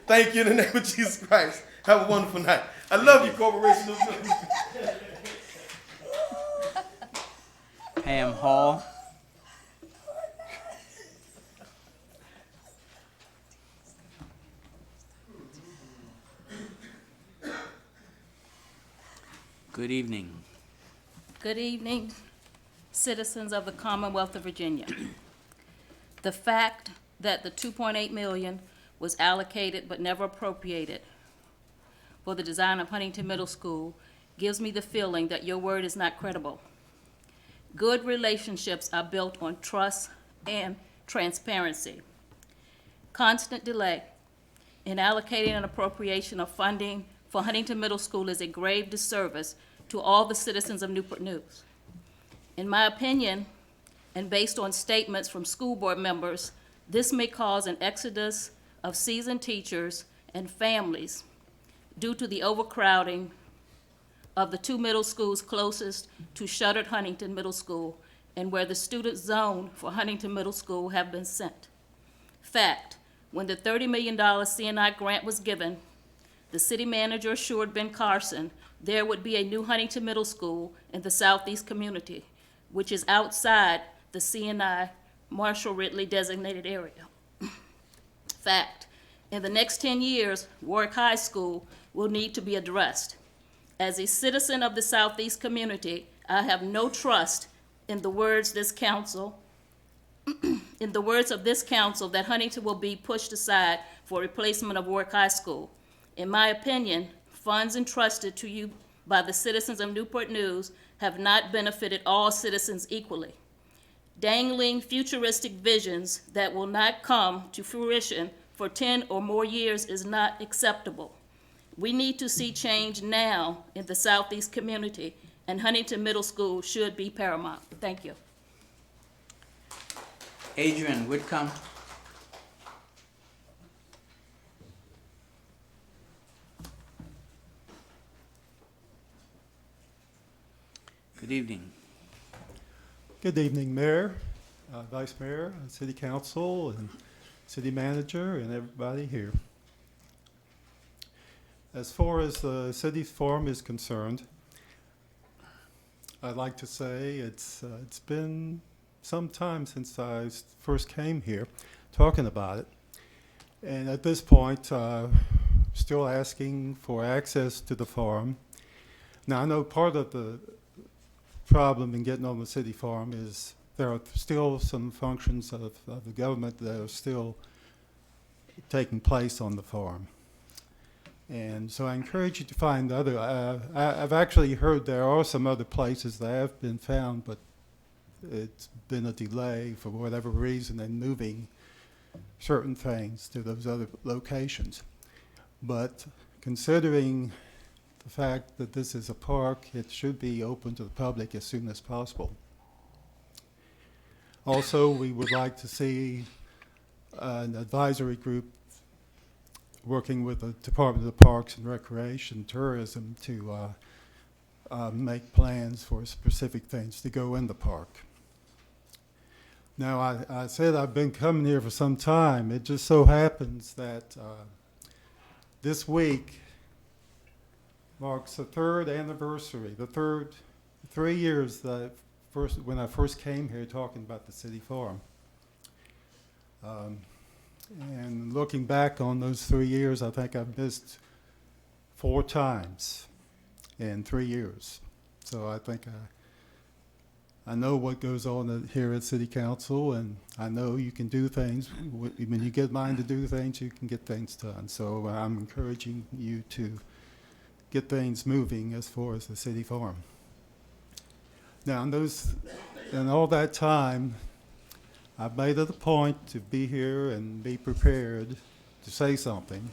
Thank you in the name of Jesus Christ. Have a wonderful night. I love you, Corporation of Pam Hall. Good evening. Good evening, citizens of the Commonwealth of Virginia. The fact that the $2.8 million was allocated but never appropriated for the design of Huntington Middle School gives me the feeling that your word is not credible. Good relationships are built on trust and transparency. Constant delay in allocating an appropriation of funding for Huntington Middle School is a grave disservice to all the citizens of Newport News. In my opinion, and based on statements from school board members, this may cause an exodus of seasoned teachers and families due to the overcrowding of the two middle schools closest to shuttered Huntington Middle School and where the student zone for Huntington Middle School have been sent. Fact, when the $30 million CNI grant was given, the city manager assured Ben Carson there would be a new Huntington Middle School in the southeast community, which is outside the CNI Marshall Ridley designated area. Fact, in the next 10 years, Warwick High School will need to be addressed. As a citizen of the southeast community, I have no trust in the words of this council that Huntington will be pushed aside for replacement of Warwick High School. In my opinion, funds entrusted to you by the citizens of Newport News have not benefited all citizens equally. Dangling futuristic visions that will not come to fruition for 10 or more years is not acceptable. We need to see change now in the southeast community, and Huntington Middle School should be paramount. Thank you. Adrian Whitcomb. Good evening. Good evening, Mayor, Vice Mayor, City Council, and City Manager, and everybody here. As far as the city's forum is concerned, I'd like to say it's been some time since I first came here talking about it. And at this point, still asking for access to the farm. Now, I know part of the problem in getting on the city farm is there are still some functions of the government that are still taking place on the farm. And so I encourage you to find other, I've actually heard there are some other places that have been found, but it's been a delay for whatever reason in moving certain things to those other locations. But considering the fact that this is a park, it should be open to the public as soon as possible. Also, we would like to see an advisory group working with the Department of Parks and Recreation Tourism to make plans for specific things to go in the park. Now, I said I've been coming here for some time. It just so happens that this week marks the third anniversary, the 3 years that when I first came here talking about the city farm. And looking back on those 3 years, I think I've missed 4 times in 3 years. So I think I know what goes on here at City Council, and I know you can do things. When you get mind to do things, you can get things done. So I'm encouraging you to get things moving as far as the city farm. Now, in all that time, I've made it a point to be here and be prepared to say something.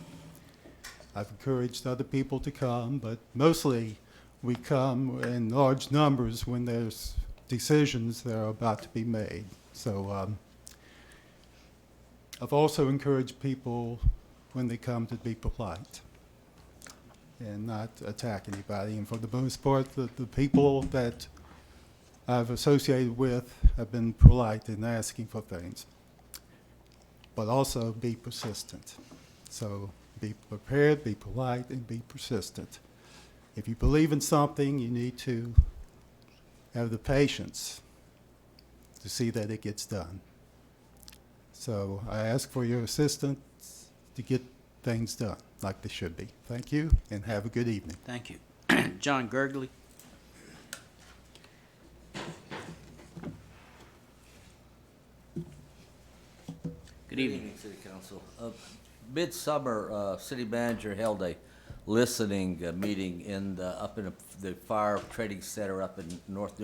I've encouraged other people to come, but mostly we come in large numbers when there's decisions that are about to be made. So I've also encouraged people when they come to be polite and not attack anybody. And for the most part, the people that I've associated with have been polite in asking for things, but also be persistent. So be prepared, be polite, and be persistent. If you believe in something, you need to have the patience to see that it gets done. So I ask for your assistance to get things done like they should be. Thank you, and have a good evening. Thank you. John Gergley. Good evening. City Council. Midsummer, City Manager held a listening meeting up in the Fire Trading Center up in North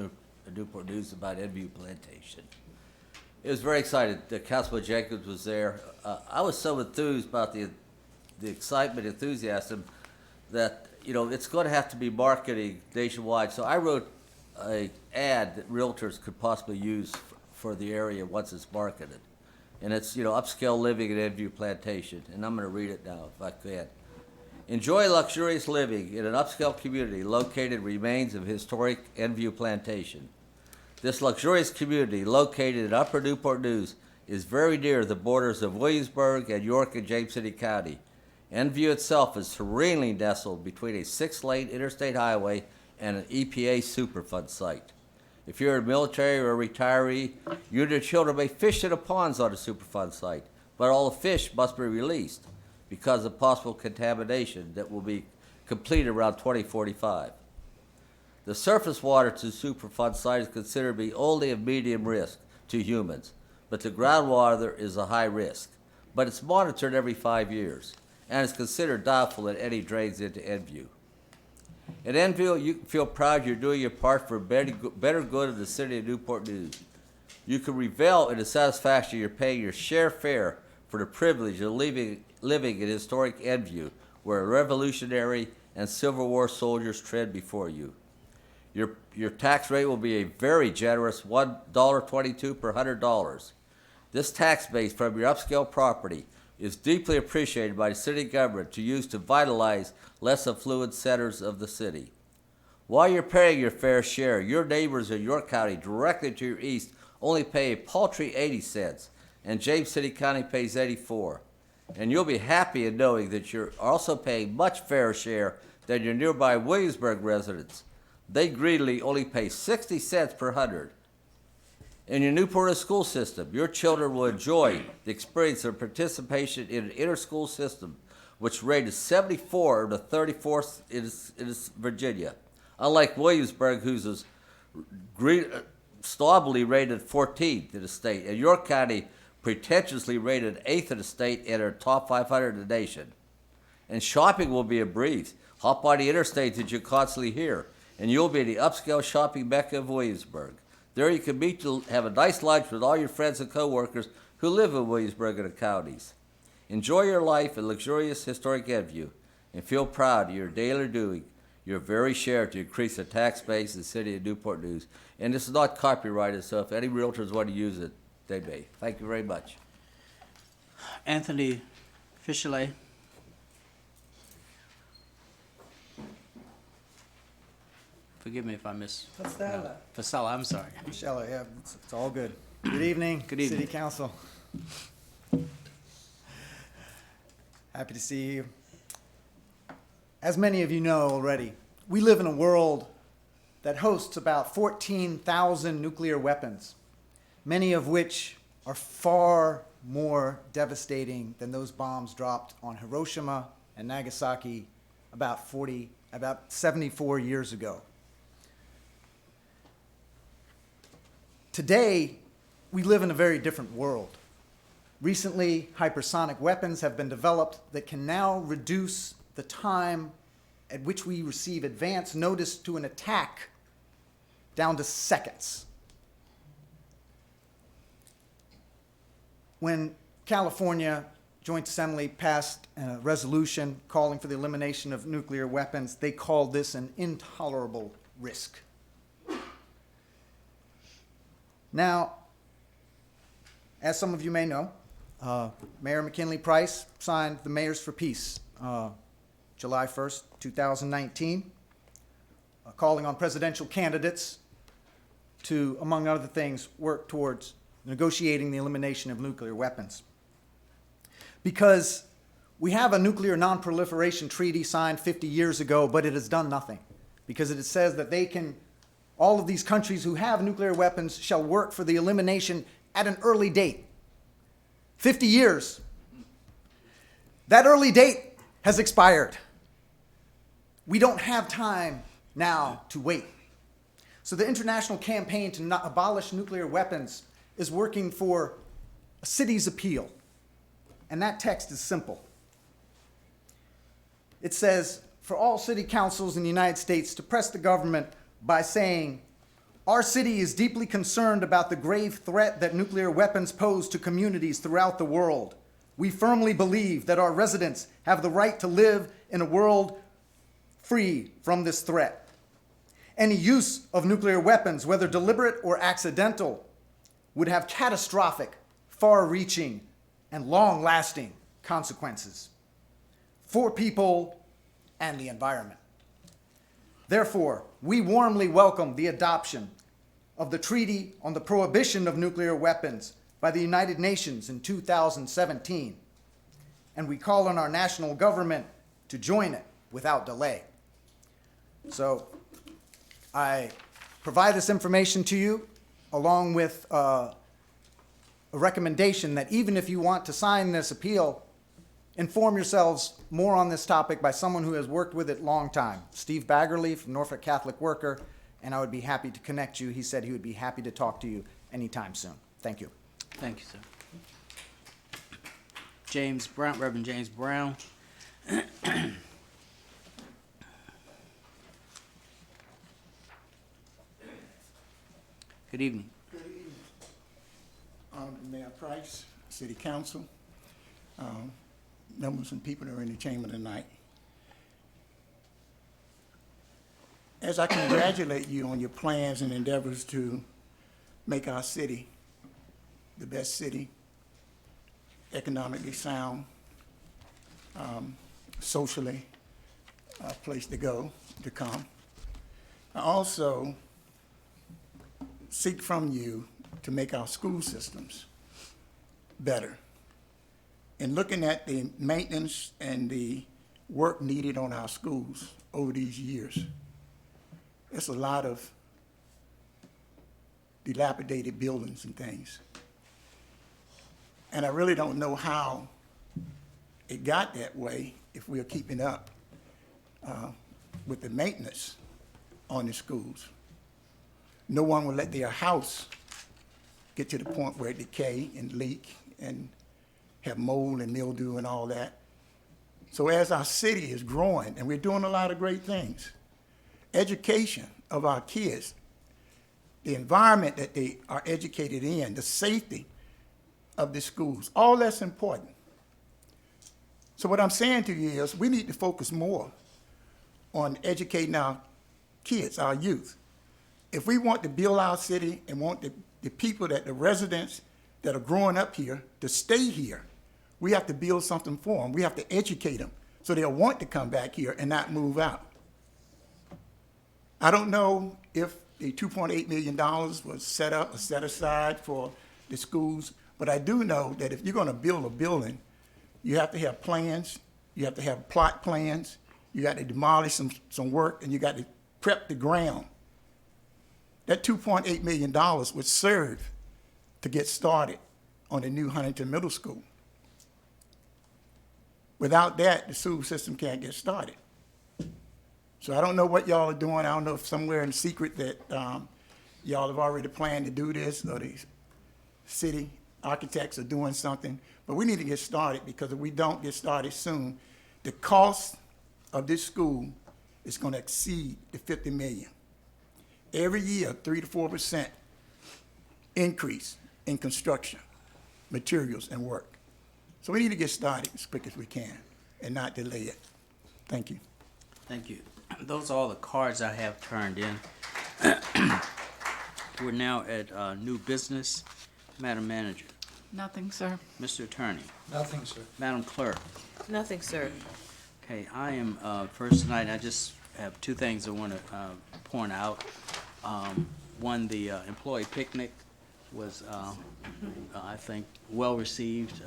Newport News about Enview Plantation. It was very exciting. Councilman Jenkins was there. I was so enthused about the excitement, enthusiasm that, you know, it's going to have to be marketing nationwide. So I wrote an ad that realtors could possibly use for the area once it's marketed. And it's, you know, upscale living at Enview Plantation. And I'm going to read it now if I can. Enjoy luxurious living in an upscale community located in remains of historic Enview Plantation. This luxurious community, located in Upper Newport News, is very near the borders of Williamsburg and York and James City County. Enview itself is serenely nestled between a 6-lane interstate highway and an EPA Superfund site. If you're a military or a retiree, you and your children may fish in the ponds on a Superfund site, but all the fish must be released because of possible contamination that will be completed around 2045. The surface water to Superfund site is considered to be only of medium risk to humans, but the groundwater is a high risk. But it's monitored every 5 years, and it's considered doubtful that any drains into Enview. At Enview, you can feel proud you're doing your part for better good of the city of Newport News. You can revel in the satisfaction you're paying your share fare for the privilege of living in historic Enview, where revolutionary and Civil War soldiers tread before you. Your tax rate will be a very generous $1.22 per $100. This tax base from your upscale property is deeply appreciated by the city government to use to vitalize less affluent centers of the city. While you're paying your fair share, your neighbors in York County directly to your east only pay a paltry 80 cents, and James City County pays 84. And you'll be happy in knowing that you're also paying much fairer share than your nearby Williamsburg residents. They greedily only pay 60 cents per 100. In your Newport school system, your children will enjoy the experience of participation in an inter-school system, which rated 74 of the 34th in Virginia. Unlike Williamsburg, who's staubily rated 14th in the state, and York County pretentiously rated 8th in the state and are top 500 in the nation. And shopping will be a breeze. Hop on the interstate that you constantly hear, and you'll be in the upscale shopping mecca of Williamsburg. There you can meet to have a nice lunch with all your friends and coworkers who live in Williamsburg and the counties. Enjoy your life in luxurious historic Edview and feel proud of your daily doing your very share to increase the tax base in the city of Newport News. And this is not copyrighted, so if any realtors want to use it, they may. Thank you very much. Anthony Fischele. Forgive me if I miss. Fasella. Fasella, I'm sorry. Michelle, yeah, it's all good. Good evening. Good evening. City Council. Happy to see you. As many of you know already, we live in a world that hosts about 14,000 nuclear weapons, many of which are far more devastating than those bombs dropped on Hiroshima and Nagasaki about 74 years ago. Today, we live in a very different world. Recently, hypersonic weapons have been developed that can now reduce the time at which we receive advance notice to an attack down to seconds. When California Joint Assembly passed a resolution calling for the elimination of nuclear weapons, they called this an intolerable risk. Now, as some of you may know, Mayor McKinley Price signed the Mayors for Peace July 1st, 2019, calling on presidential candidates to, among other things, work towards negotiating the elimination of nuclear weapons. Because we have a nuclear non-proliferation treaty signed 50 years ago, but it has done nothing. Because it says that all of these countries who have nuclear weapons shall work for the elimination at an early date. 50 years. That early date has expired. We don't have time now to wait. So the international campaign to abolish nuclear weapons is working for a city's appeal. And that text is simple. It says, for all city councils in the United States to press the government by saying, our city is deeply concerned about the grave threat that nuclear weapons pose to communities throughout the world. We firmly believe that our residents have the right to live in a world free from this threat. Any use of nuclear weapons, whether deliberate or accidental, would have catastrophic, far-reaching, and long-lasting consequences for people and the environment. Therefore, we warmly welcome the adoption of the Treaty on the Prohibition of Nuclear Weapons by the United Nations in 2017, and we call on our national government to join it without delay. So I provide this information to you along with a recommendation that even if you want to sign this appeal, inform yourselves more on this topic by someone who has worked with it a long time. Steve Baggerly from Norfolk Catholic Worker, and I would be happy to connect you. He said he would be happy to talk to you anytime soon. Thank you. Thank you, sir. James Brown, Reverend James Brown. Good evening. Good evening. Honorable Mayor Price, City Council, members and people that are in the chamber tonight. As I congratulate you on your plans and endeavors to make our city the best city, economically sound, socially a place to go, to come, I also seek from you to make our school systems better. In looking at the maintenance and the work needed on our schools over these years, it's a lot of dilapidated buildings and things. And I really don't know how it got that way if we're keeping up with the maintenance on the schools. No one will let their house get to the point where it decay and leak and have mold and mildew and all that. So as our city is growing, and we're doing a lot of great things, education of our kids, the environment that they are educated in, the safety of the schools, all that's important. So what I'm saying to you is we need to focus more on educating our kids, our youth. If we want to build our city and want the people, the residents that are growing up here to stay here, we have to build something for them. We have to educate them so they'll want to come back here and not move out. I don't know if the $2.8 million was set aside for the schools, but I do know that if you're going to build a building, you have to have plans, you have to have plot plans, you got to demolish some work, and you got to prep the ground. That $2.8 million would serve to get started on the new Huntington Middle School. Without that, the school system can't get started. So I don't know what y'all are doing. I don't know if somewhere in secret that y'all have already planned to do this, or the city architects are doing something. But we need to get started, because if we don't get started soon, the cost of this school is going to exceed the $50 million. Every year, 3 to 4% increase in construction, materials, and work. So we need to get started as quick as we can and not delay it. Thank you. Thank you. Those are all the cards I have turned in. We're now at new business. Madam Manager. Nothing, sir. Mr. Attorney. Nothing, sir. Madam Clerk. Nothing, sir. Okay, I am first tonight, and I just have two things I want to point out. One, the employee picnic was, I think, well received,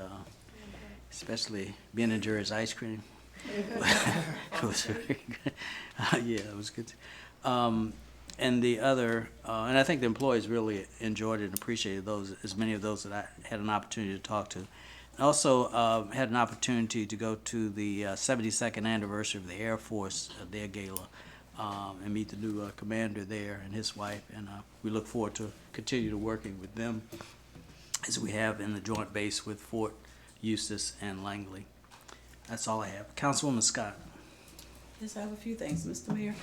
especially Ben and Jerry's ice cream. It was very good. Yeah, it was good. And the other, and I think the employees really enjoyed it and appreciated those, as many of those that I had an opportunity to talk to. I also had an opportunity to go to the 72nd anniversary of the Air Force, their gala, and meet the new commander there and his wife. And we look forward to continue to working with them as we have in the joint base with Fort Eustis and Langley. That's all I have. Councilwoman Scott. Yes, I have a few things, Mr. Mayor.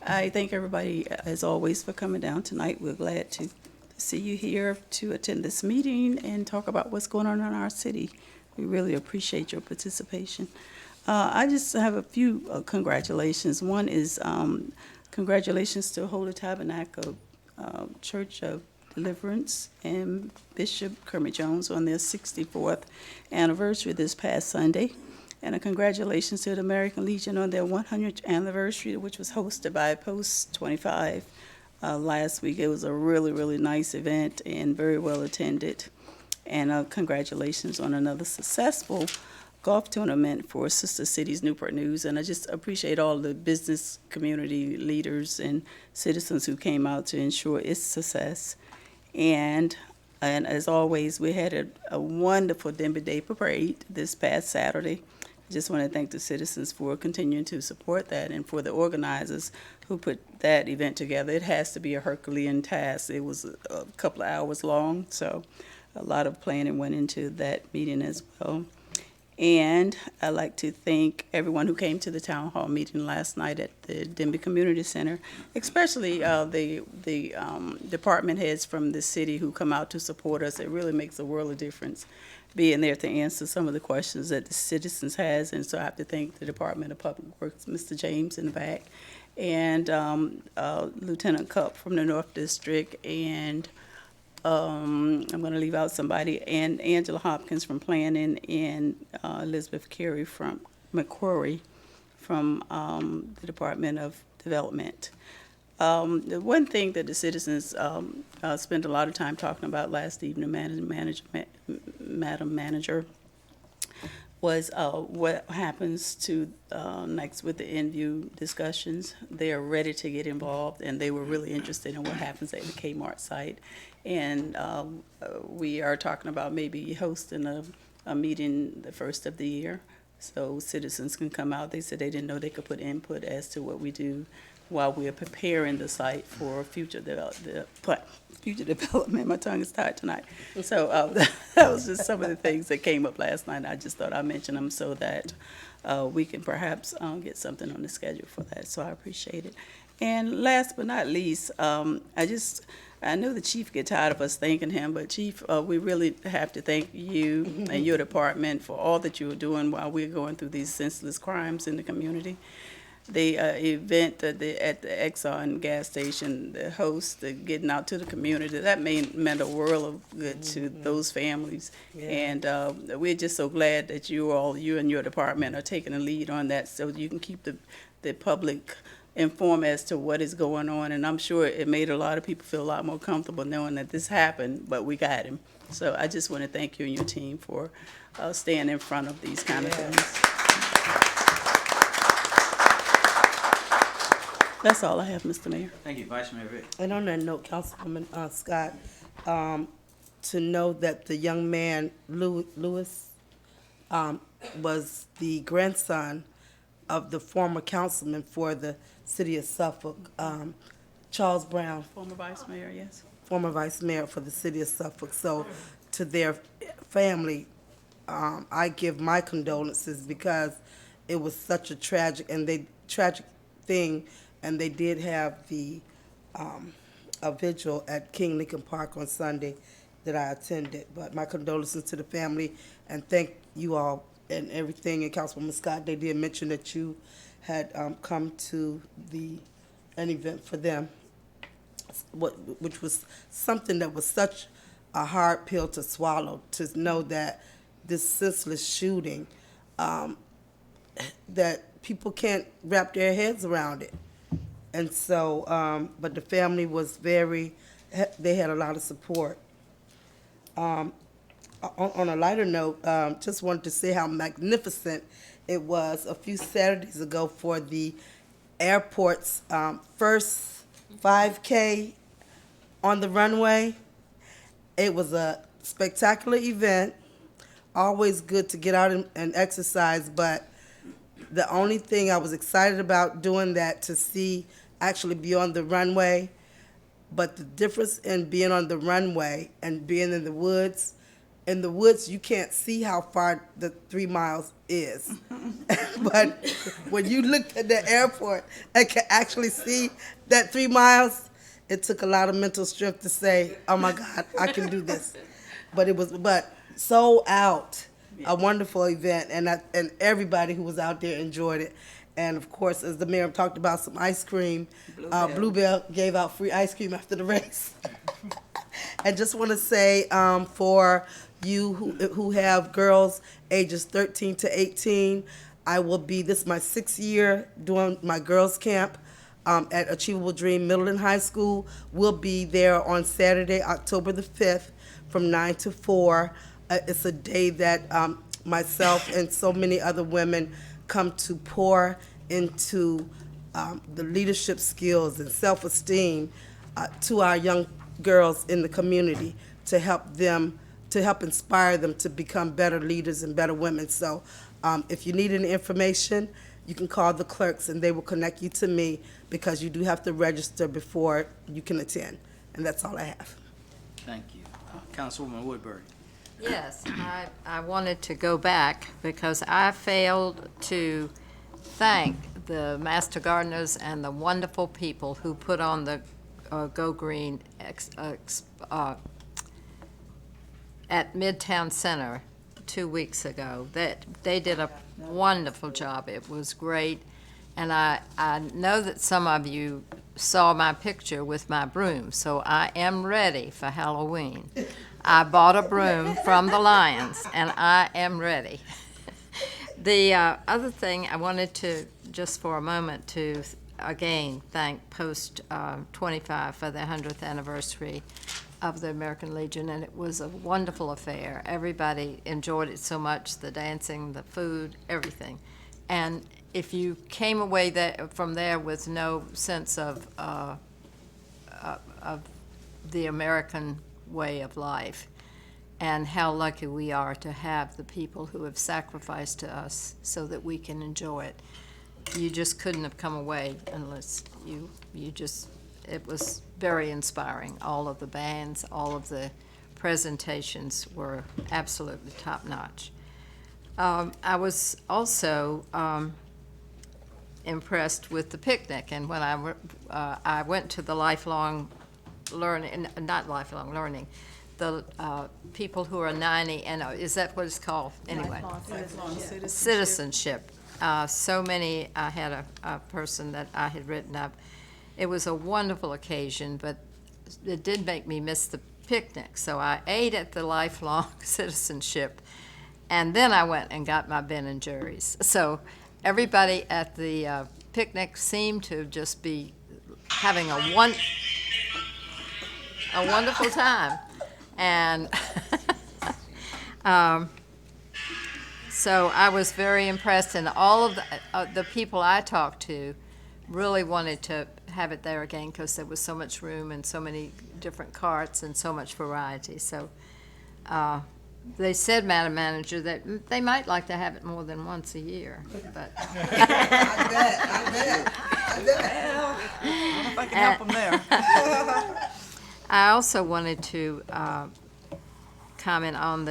I thank everybody, as always, for coming down tonight. We're glad to see you here to attend this meeting and talk about what's going on in our city. We really appreciate your participation. I just have a few congratulations. One is congratulations to Holy Tabernacle Church of Deliverance and Bishop Kermit Jones on their 64th anniversary this past Sunday. And a congratulations to the American Legion on their 100th anniversary, which was hosted by Post 25 last week. It was a really, really nice event and very well attended. And congratulations on another successful golf tournament for Sister Cities Newport News. And I just appreciate all the business community leaders and citizens who came out to ensure its success. And as always, we had a wonderful Denver Day Parade this past Saturday. I just want to thank the citizens for continuing to support that, and for the organizers who put that event together. It has to be a Herculean task. It was a couple of hours long, so a lot of planning went into that meeting as well. And I'd like to thank everyone who came to the town hall meeting last night at the Denver Community Center, especially the department heads from the city who come out to support us. It really makes a world of difference being there to answer some of the questions that the citizens has. And so I have to thank the Department of Public Works, Mr. James in the back, and Lieutenant Cupp from the North District, and I'm going to leave out somebody, and Angela Hopkins from Planning, and Elizabeth Carey from McQuarrie from the Department of Development. The one thing that the citizens spent a lot of time talking about last evening, Madam Manager, was what happens to next with the in-view discussions. They are ready to get involved, and they were really interested in what happens at the Kmart site. And we are talking about maybe hosting a meeting the first of the year, so citizens can come out. They said they didn't know they could put input as to what we do while we are preparing the site for future development. My tongue is tied tonight. So that was just some of the things that came up last night. I just thought I'd mention them so that we can perhaps get something on the schedule for that. So I appreciate it. And last but not least, I know the chief get tired of us thanking him, but Chief, we really have to thank you and your department for all that you are doing while we're going through these senseless crimes in the community. The event at the Exxon gas station, the host, the getting out to the community, that meant a world of good to those families. Yeah. And we're just so glad that you and your department are taking the lead on that so you can keep the public informed as to what is going on. And I'm sure it made a lot of people feel a lot more comfortable knowing that this happened, but we got him. So I just want to thank you and your team for staying in front of these kind of things. That's all I have, Mr. Mayor. Thank you, Vice Mayor Vick. And on that note, Councilwoman Scott, to know that the young man, Lewis, was the grandson of the former councilman for the city of Suffolk, Charles Brown. Former Vice Mayor, yes. Former vice mayor for the city of Suffolk. So to their family, I give my condolences because it was such a tragic thing. And they did have a vigil at King Lincoln Park on Sunday that I attended. But my condolences to the family, and thank you all and everything. And Councilwoman Scott, they did mention that you had come to an event for them, which was something that was such a hard pill to swallow, to know that this senseless shooting, that people can't wrap their heads around it. And so, but the family was they had a lot of support. On a lighter note, just wanted to say how magnificent it was a few Saturdays ago for the airport's first 5K on the runway. It was a spectacular event, always good to get out and exercise, but the only thing I was excited about doing that to see actually be on the runway, but the difference in being on the runway and being in the woods you can't see how far the 3 miles is. But when you look at the airport and can actually see that 3 miles, it took a lot of mental strength to say, oh my God, I can do this. But sold out. A wonderful event, and everybody who was out there enjoyed it. And of course, as the mayor talked about, some ice cream. Bluebell gave out free ice cream after the race. And just want to say, for you who have girls ages 13 to 18, this is my 6th year doing my girls camp at Achievable Dream Middle and High School. We'll be there on Saturday, October the 5th from 9 to 4. It's a day that myself and so many other women come to pour into the leadership skills and self-esteem to our young girls in the community to help inspire them to become better leaders and better women. So if you need any information, you can call the clerks and they will connect you to me, because you do have to register before you can attend. And that's all I have. Thank you. Councilwoman Woodbury. Yes, I wanted to go back because I failed to thank the Master Gardeners and the wonderful people who put on the Go Green at Midtown Center 2 weeks ago. They did a wonderful job. It was great. And I know that some of you saw my picture with my broom, so I am ready for Halloween. I bought a broom from the Lions, and I am ready. The other thing I wanted to, just for a moment, to again thank Post 25 for their 100th anniversary. of the American Legion, and it was a wonderful affair. Everybody enjoyed it so much, the dancing, the food, everything. And if you came away from there with no sense of the American way of life, and how lucky we are to have the people who have sacrificed to us so that we can enjoy it, you just couldn't have come away unless it was very inspiring. All of the bands, all of the presentations were absolutely top-notch. I was also impressed with the picnic, and when I went to the lifelong learning, not lifelong learning, the people who are 90, and is that what it's called anyway? Lifelong Citizenship. So many, I had a person that I had written up. It was a wonderful occasion, but it did make me miss the picnic. So I ate at the lifelong citizenship, and then I went and got my Ben and Jerry's. So everybody at the picnic seemed to just be having a wonderful time. And so I was very impressed, and all of the people I talked to really wanted to have it there again because there was so much room and so many different carts and so much variety. So they said, Madam Manager, that they might like to have it more than once a year. But I bet. I don't know if I can help them there. I also wanted to comment on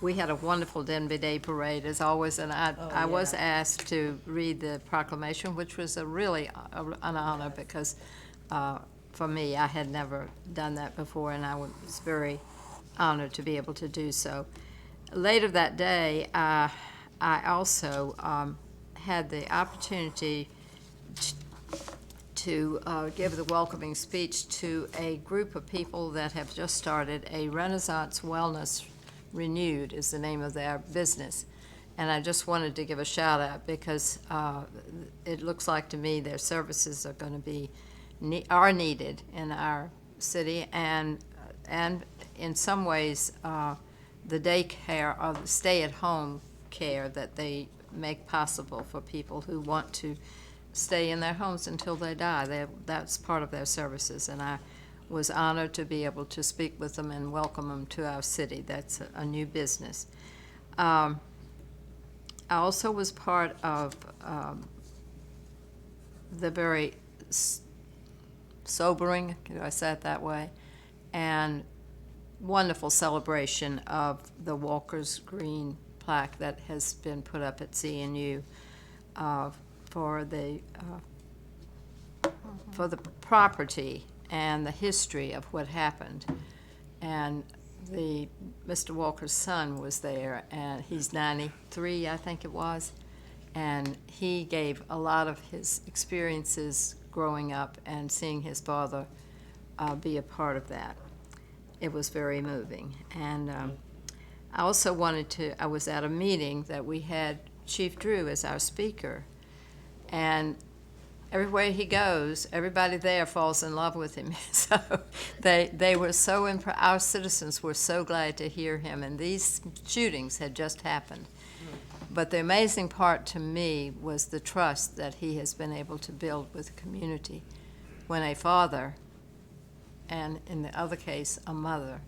we had a wonderful Denby Day parade as always, and I was asked to read the proclamation, which was really an honor because for me, I had never done that before, and I was very honored to be able to do so. Later that day, I also had the opportunity to give the welcoming speech to a group of people that have just started a Renaissance Wellness Renewed is the name of their business. And I just wanted to give a shout out because it looks like to me their services are going to be are needed in our city, and in some ways the daycare or the stay-at-home care that they make possible for people who want to stay in their homes until they die. That's part of their services, and I was honored to be able to speak with them and welcome them to our city. That's a new business. I also was part of the very sobering, do I say it that way, and wonderful celebration of the Walker's Green plaque that has been put up at CNU for the property and the history of what happened. And Mr. Walker's son was there, and he's 93, I think it was, and he gave a lot of his experiences growing up and seeing his father be a part of that. It was very moving. And I also I was at a meeting that we had Chief Drew as our speaker, and everywhere he goes, everybody there falls in love with him. So they were so our citizens were so glad to hear him, and these shootings had just happened. But the amazing part to me was the trust that he has been able to build with the community when a father, and in the other case, a mother,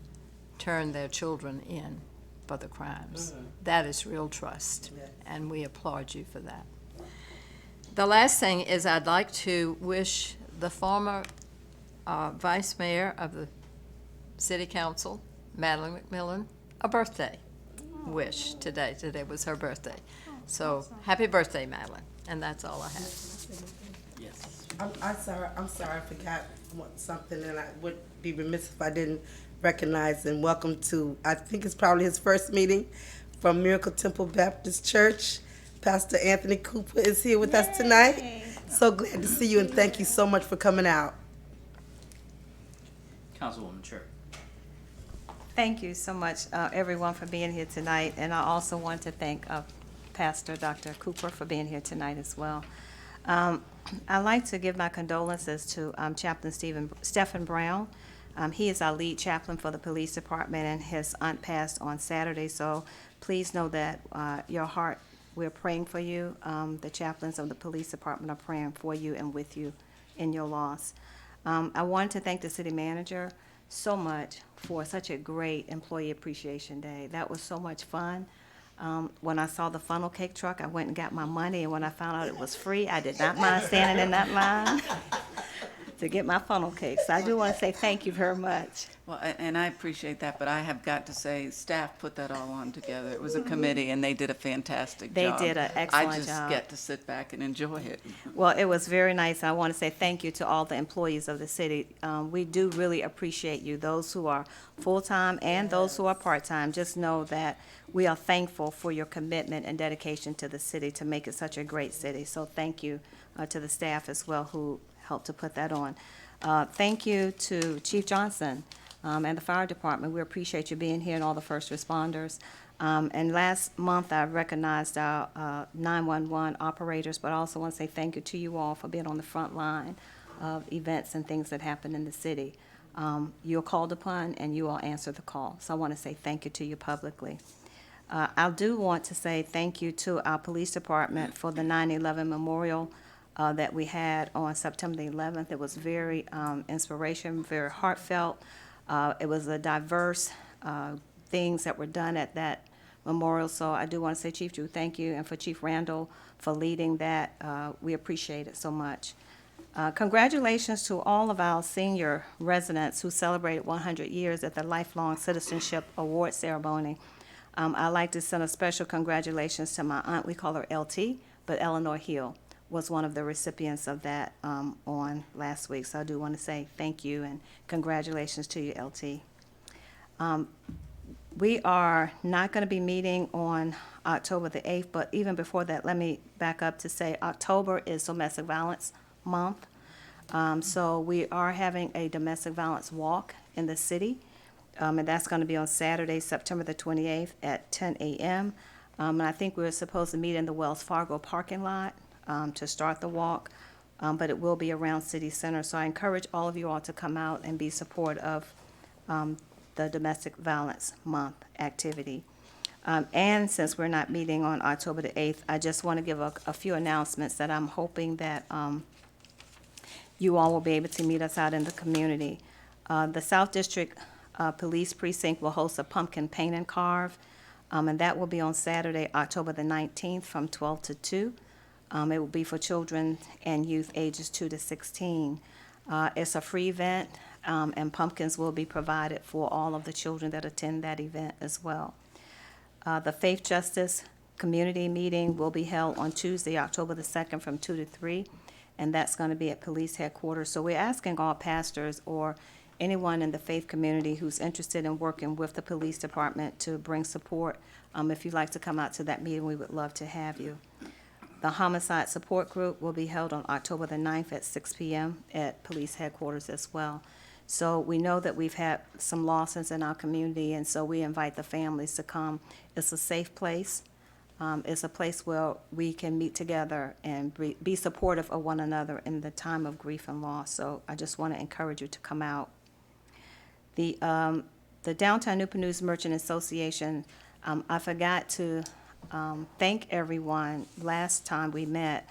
turn their children in for the crimes. That is real trust, and we applaud you for that. The last thing is I'd like to wish the former Vice Mayor of the City Council, Madeline McMillan, a birthday wish today. Today was her birthday. So happy birthday, Madeline. And that's all I have. Yes. I'm sorry, I forgot something, and I would be remiss if I didn't recognize and welcome to, I think it's probably his first meeting from Miracle Temple Baptist Church. Pastor Anthony Cooper is here with us tonight. So glad to see you, and thank you so much for coming out. Councilwoman Chair. Thank you so much, everyone, for being here tonight. And I also want to thank Pastor Dr. Cooper for being here tonight as well. I'd like to give my condolences to Chaplain Stephen Brown. He is our lead chaplain for the police department, and his aunt passed on Saturday, so please know that your heart, we're praying for you. The chaplains of the police department are praying for you and with you in your loss. I wanted to thank the city manager so much for such a great Employee Appreciation Day. That was so much fun. When I saw the funnel cake truck, I went and got my money, and when I found out it was free, I did not mind standing in that line to get my funnel cakes. So I do want to say thank you very much. Well, and I appreciate that, but I have got to say, staff put that all on together. It was a committee, and they did a fantastic They job. did an excellent I just job. get to sit back and enjoy it. Well, it was very nice. I want to say thank you to all the employees of the city. We do really appreciate you, those who are full-time and those who are part-time. Just know that we are thankful for your commitment and dedication to the city to make it such a great city. So thank you to the staff as well who helped to put that on. Thank you to Chief Johnson and the fire department. We appreciate you being here and all the first responders. And last month, I recognized our 911 operators, but I also want to say thank you to you all for being on the front line of events and things that happen in the city. You're called upon, and you all answer the call. So I want to say thank you to you publicly. I do want to say thank you to our police department for the 9/11 memorial that we had on September the 11th. It was very inspirational, very heartfelt. It was a diverse things that were done at that memorial. So I do want to say, Chief Drew, thank you, and for Chief Randall for leading that. We appreciate it so much. Congratulations to all of our senior residents who celebrated 100 years at the Lifelong Citizenship Award ceremony. I'd like to send a special congratulations to my aunt. We call her LT, but Eleanor Hill was one of the recipients of that on last week. So I do want to say thank you and congratulations to you, LT. We are not going to be meeting on October the 8th, but even before that, let me back up to say October is Domestic Violence Month. So we are having a domestic violence walk in the city, and that's going to be on Saturday, September the 28th at 10 a.m. And I think we're supposed to meet in the Wells Fargo parking lot to start the walk, but it will be around City Center. So I encourage all of you all to come out and be supportive of the Domestic Violence Month activity. And since we're not meeting on October the 8th, I just want to give a few announcements that I'm hoping that you all will be able to meet us out in the community. The South District Police Precinct will host a pumpkin paint and carve, and that will be on Saturday, October the 19th from 12 to 2. It will be for children and youth ages 2 to 16. It's a free event, and pumpkins will be provided for all of the children that attend that event as well. The Faith Justice Community Meeting will be held on Tuesday, October the 2nd from 2 to 3, and that's going to be at police headquarters. So we're asking all pastors or anyone in the faith community who's interested in working with the police department to bring support. If you'd like to come out to that meeting, we would love to have you. The Homicide Support Group will be held on October the 9th at 6 p.m. at police headquarters as well. So we know that we've had some losses in our community, and so we invite the families to come. It's a safe place. It's a place where we can meet together and be supportive of one another in the time of grief and loss. So I just want to encourage you to come out. The Downtown Newport News Merchant Association, I forgot to thank everyone last time we met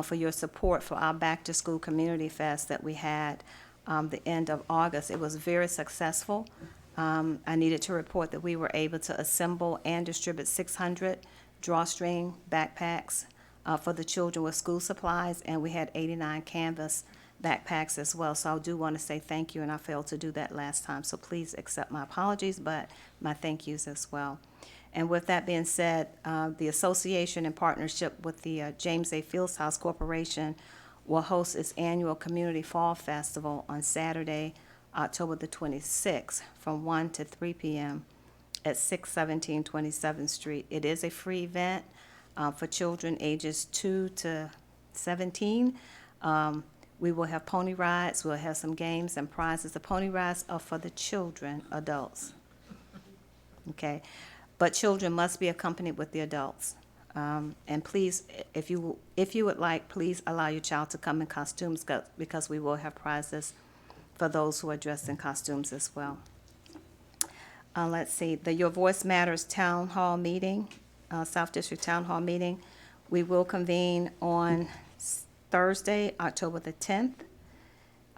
for your support for our Back to School Community Fest that we had the end of August. It was very successful. I needed to report that we were able to assemble and distribute 600 drawstring backpacks for the children with school supplies, and we had 89 canvas backpacks as well. So I do want to say thank you, and I failed to do that last time. So please accept my apologies, but my thank yous as well. And with that being said, the association in partnership with the James A. Fieldhouse Corporation will host its annual Community Fall Festival on Saturday, October the 26th from 1 to 3 p.m. at 617 27th Street. It is a free event for children ages 2 to 17. We will have pony rides. We'll have some games and prizes. The pony rides are for the children, adults. Okay? But children must be accompanied with the adults. And please, if you would like, please allow your child to come in costumes because we will have prizes for those who are dressed in costumes as well. Let's see, the Your Voice Matters Town Hall meeting, South District Town Hall meeting, we will convene on Thursday, October the 10th.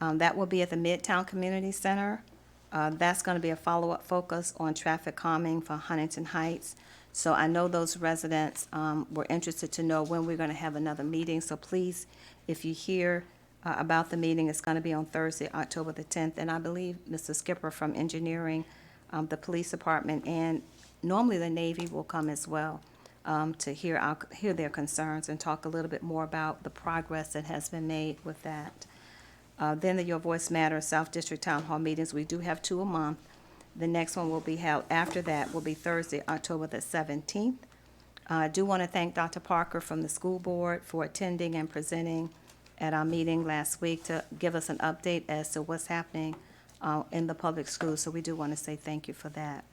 That will be at the Midtown Community Center. That's going to be a follow-up focus on traffic calming for Huntington Heights. So I know those residents were interested to know when we're going to have another meeting. So please, if you hear about the meeting, it's going to be on Thursday, October the 10th. And I believe Mr. Skipper from Engineering, the Police Department, and normally the Navy will come as well to hear their concerns and talk a little bit more about the progress that has been made with that. Then the Your Voice Matters South District Town Hall meetings, we do have 2 a month. The next one will be held after that, will be Thursday, October the 17th. I do want to thank Dr. Parker from the school board for attending and presenting at our meeting last week to give us an update as to what's happening in the public schools. So we do want to say thank you for that.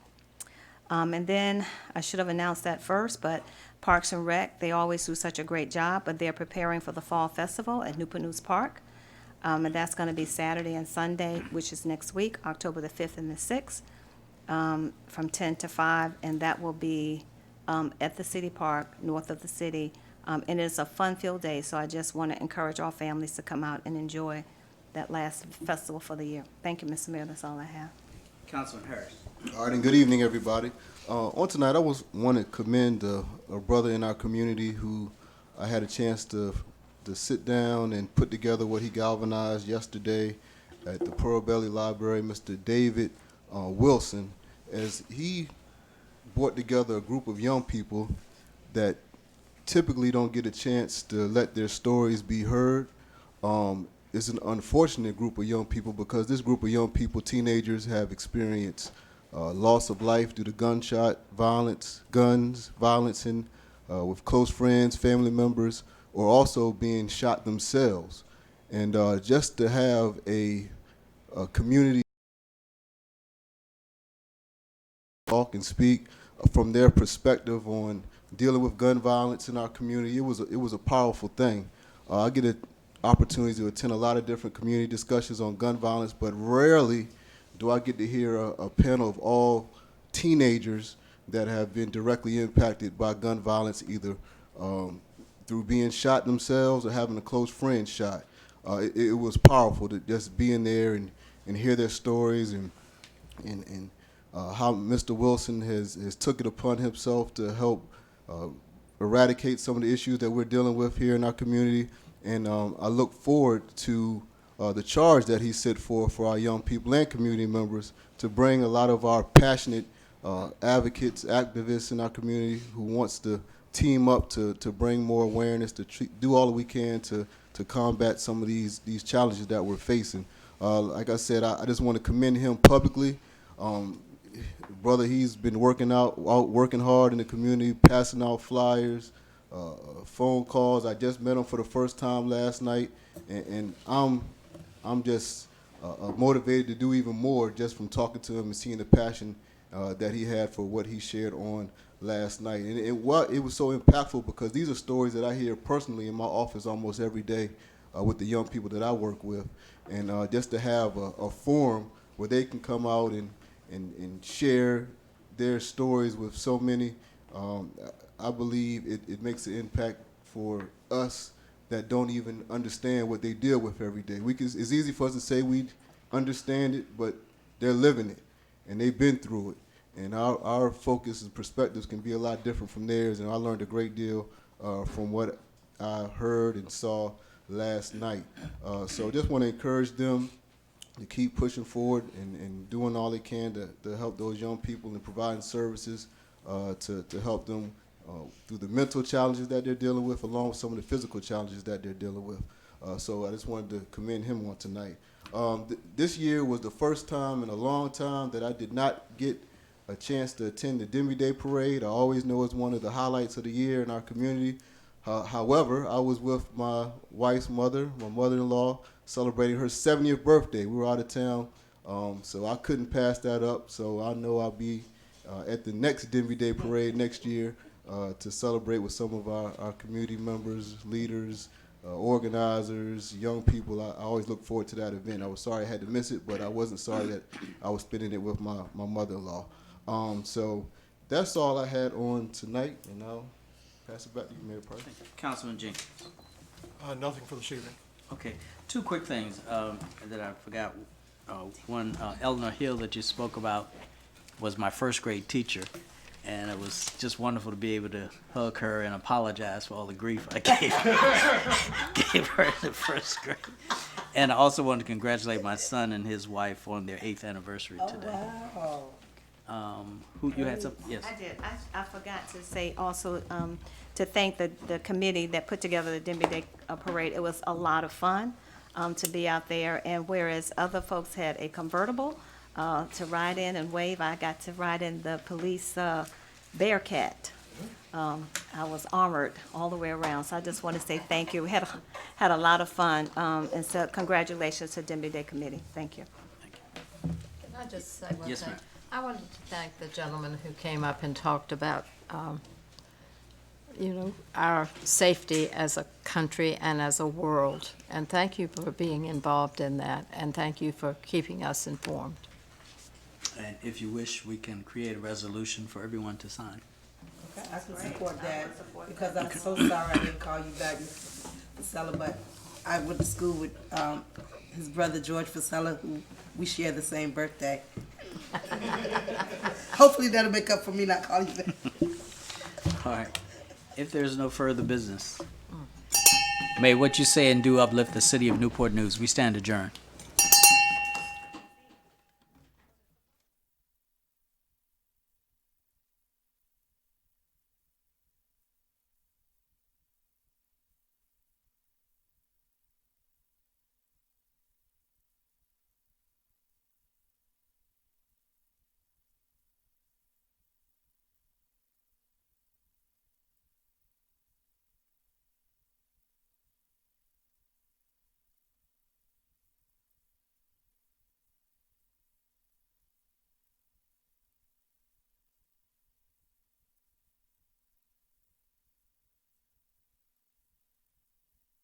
And then, I should have announced that first, but Parks and Rec, they always do such a great job, but they're preparing for the Fall Festival at Newport News Park. And that's going to be Saturday and Sunday, which is next week, October the 5th and the 6th, from 10 to 5, and that will be at the city park, north of the city. And it's a fun-filled day, so I just want to encourage all families to come out and enjoy that last festival for the year. Thank you, Mr. Mayor, that's all I have. Councilman Harris. All right, and good evening, everybody. On tonight, I want to commend a brother in our community who I had a chance to sit down and put together what he galvanized yesterday at the Pearl Belly Library, Mr. David Wilson, as he brought together a group of young people that typically don't get a chance to let their stories be heard. It's an unfortunate group of young people because this group of young people, teenagers, have experienced loss of life due to gunshot violence, guns, violence with close friends, family members, or also being shot themselves. And just to have a community talk and speak from their perspective on dealing with gun violence in our community, it was a powerful thing. I get an opportunity to attend a lot of different community discussions on gun violence, but rarely do I get to hear a panel of all teenagers that have been directly impacted by gun violence, either through being shot themselves or having a close friend shot. It was powerful to just be in there and hear their stories and how Mr. Wilson has took it upon himself to help eradicate some of the issues that we're dealing with here in our community. And I look forward to the charge that he set for our young people and community members to bring a lot of our passionate advocates, activists in our community who wants to team up to bring more awareness, to do all that we can to combat some of these challenges that we're facing. Like I said, I just want to commend him publicly. Brother, he's been working hard in the community, passing out flyers, phone calls. I just met him for the first time last night, and I'm just motivated to do even more just from talking to him and seeing the passion that he had for what he shared on last night. And it was so impactful because these are stories that I hear personally in my office almost every day with the young people that I work with. And just to have a forum where they can come out and share their stories with so many, I believe it makes an impact for us that don't even understand what they deal with every day. It's easy for us to say we understand it, but they're living it, and they've been through it. And our focus and perspectives can be a lot different from theirs, and I learned a great deal from what I heard and saw last night. So just want to encourage them to keep pushing forward and doing all they can to help those young people and providing services to help them through the mental challenges that they're dealing with, along with some of the physical challenges that they're dealing with. So I just wanted to commend him on tonight. This year was the first time in a long time that I did not get a chance to attend the Demi Day Parade. I always know it's one of the highlights of the year in our community. However, I was with my wife's mother, my mother-in-law, celebrating her 70th birthday. We were out of town, so I couldn't pass that up. So I know I'll be at the next Demi Day Parade next year to celebrate with some of our community members, leaders, organizers, young people. I always look forward to that event. I was sorry I had to miss it, but I wasn't sorry that I was spending it with my mother-in-law. So that's all I had on tonight, and I'll pass it back to you, Mayor Price. Councilman Jenkins. Nothing for this evening. Okay, two quick things that I forgot. One, Eleanor Hill that you spoke about was my first grade teacher, and it was just wonderful to be able to hug her and apologize for all the grief I gave her in the first grade. And I also wanted to congratulate my son and his wife on their 8th anniversary today. Wow. Who you had something? Yes. I did. I forgot to say also, to thank the committee that put together the Denby Day Parade. It was a lot of fun to be out there, and whereas other folks had a convertible to ride in and wave, I got to ride in the police Bearcat. I was armored all the way around, so I just want to say thank you. We had a lot of fun, and so congratulations to Denby Day Committee. Thank you. Can I just say one Yes, thing? ma'am. I wanted to thank the gentleman who came up and talked about, our safety as a country and as a world. And thank you for being involved in that, and thank you for keeping us informed. And if you wish, we can create a resolution for everyone to sign. Okay, I can support that, because I'm so sorry I didn't call you back, Mr. Fasella, but I went to school with his brother George Fasella, who we share the same birthday. Hopefully that'll make up for me not calling you back. All right. If there's no further business, may what you say and do uplift the city of Newport News. We stand adjourned.